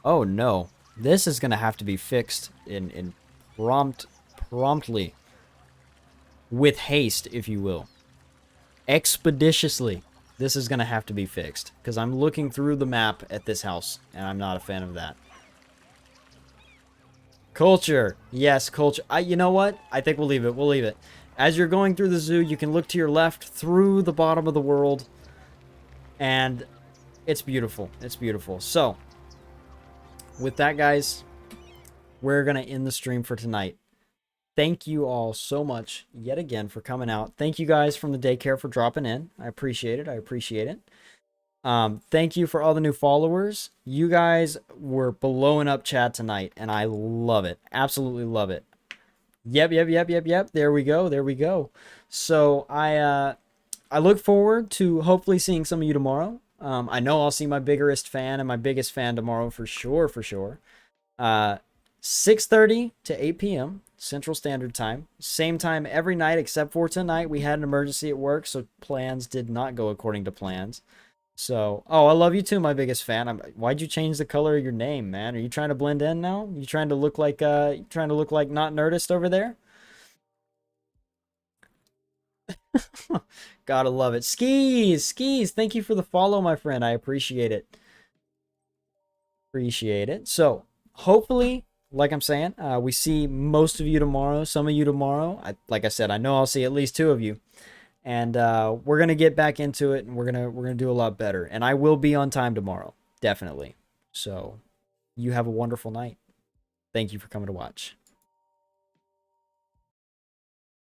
Oh no. This is going to have to be fixed in promptly. With haste, if you will. Expeditiously. This is going to have to be fixed. Because I'm looking through the map at this house, and I'm not a fan of that. Culture. Yes, culture. You know what? I think we'll leave it. We'll leave it. As you're going through the zoo, you can look to your left through the bottom of the world. And it's beautiful. It's beautiful. So, with that, guys, we're going to end the stream for tonight. Thank you all so much yet again for coming out. Thank you guys from the daycare for dropping in. I appreciate it. I appreciate it. Thank you for all the new followers. You guys were blowing up chat tonight, and I love it. Absolutely love it. Yep. There we go. There we go. So I look forward to hopefully seeing some of you tomorrow. I know I'll see my biggest fan and my biggest fan tomorrow for sure. 6:30 to 8 p.m. Central Standard Time. Same time every night except for tonight. We had an emergency at work, so plans did not go according to plans. So, oh, I love you too, my biggest fan. Why'd you change the color of your name, man? Are you trying to blend in now? You trying to look like not Nerdist over there? Gotta love it. Skis, thank you for the follow, my friend. I appreciate it. So, hopefully, like I'm saying, we see most of you tomorrow, some of you tomorrow. Like I said, I know I'll see at least 2 of you. And we're gonna get back into it, and we're gonna do a lot better. And I will be on time tomorrow, definitely. So, you have a wonderful night. Thank you for coming to watch.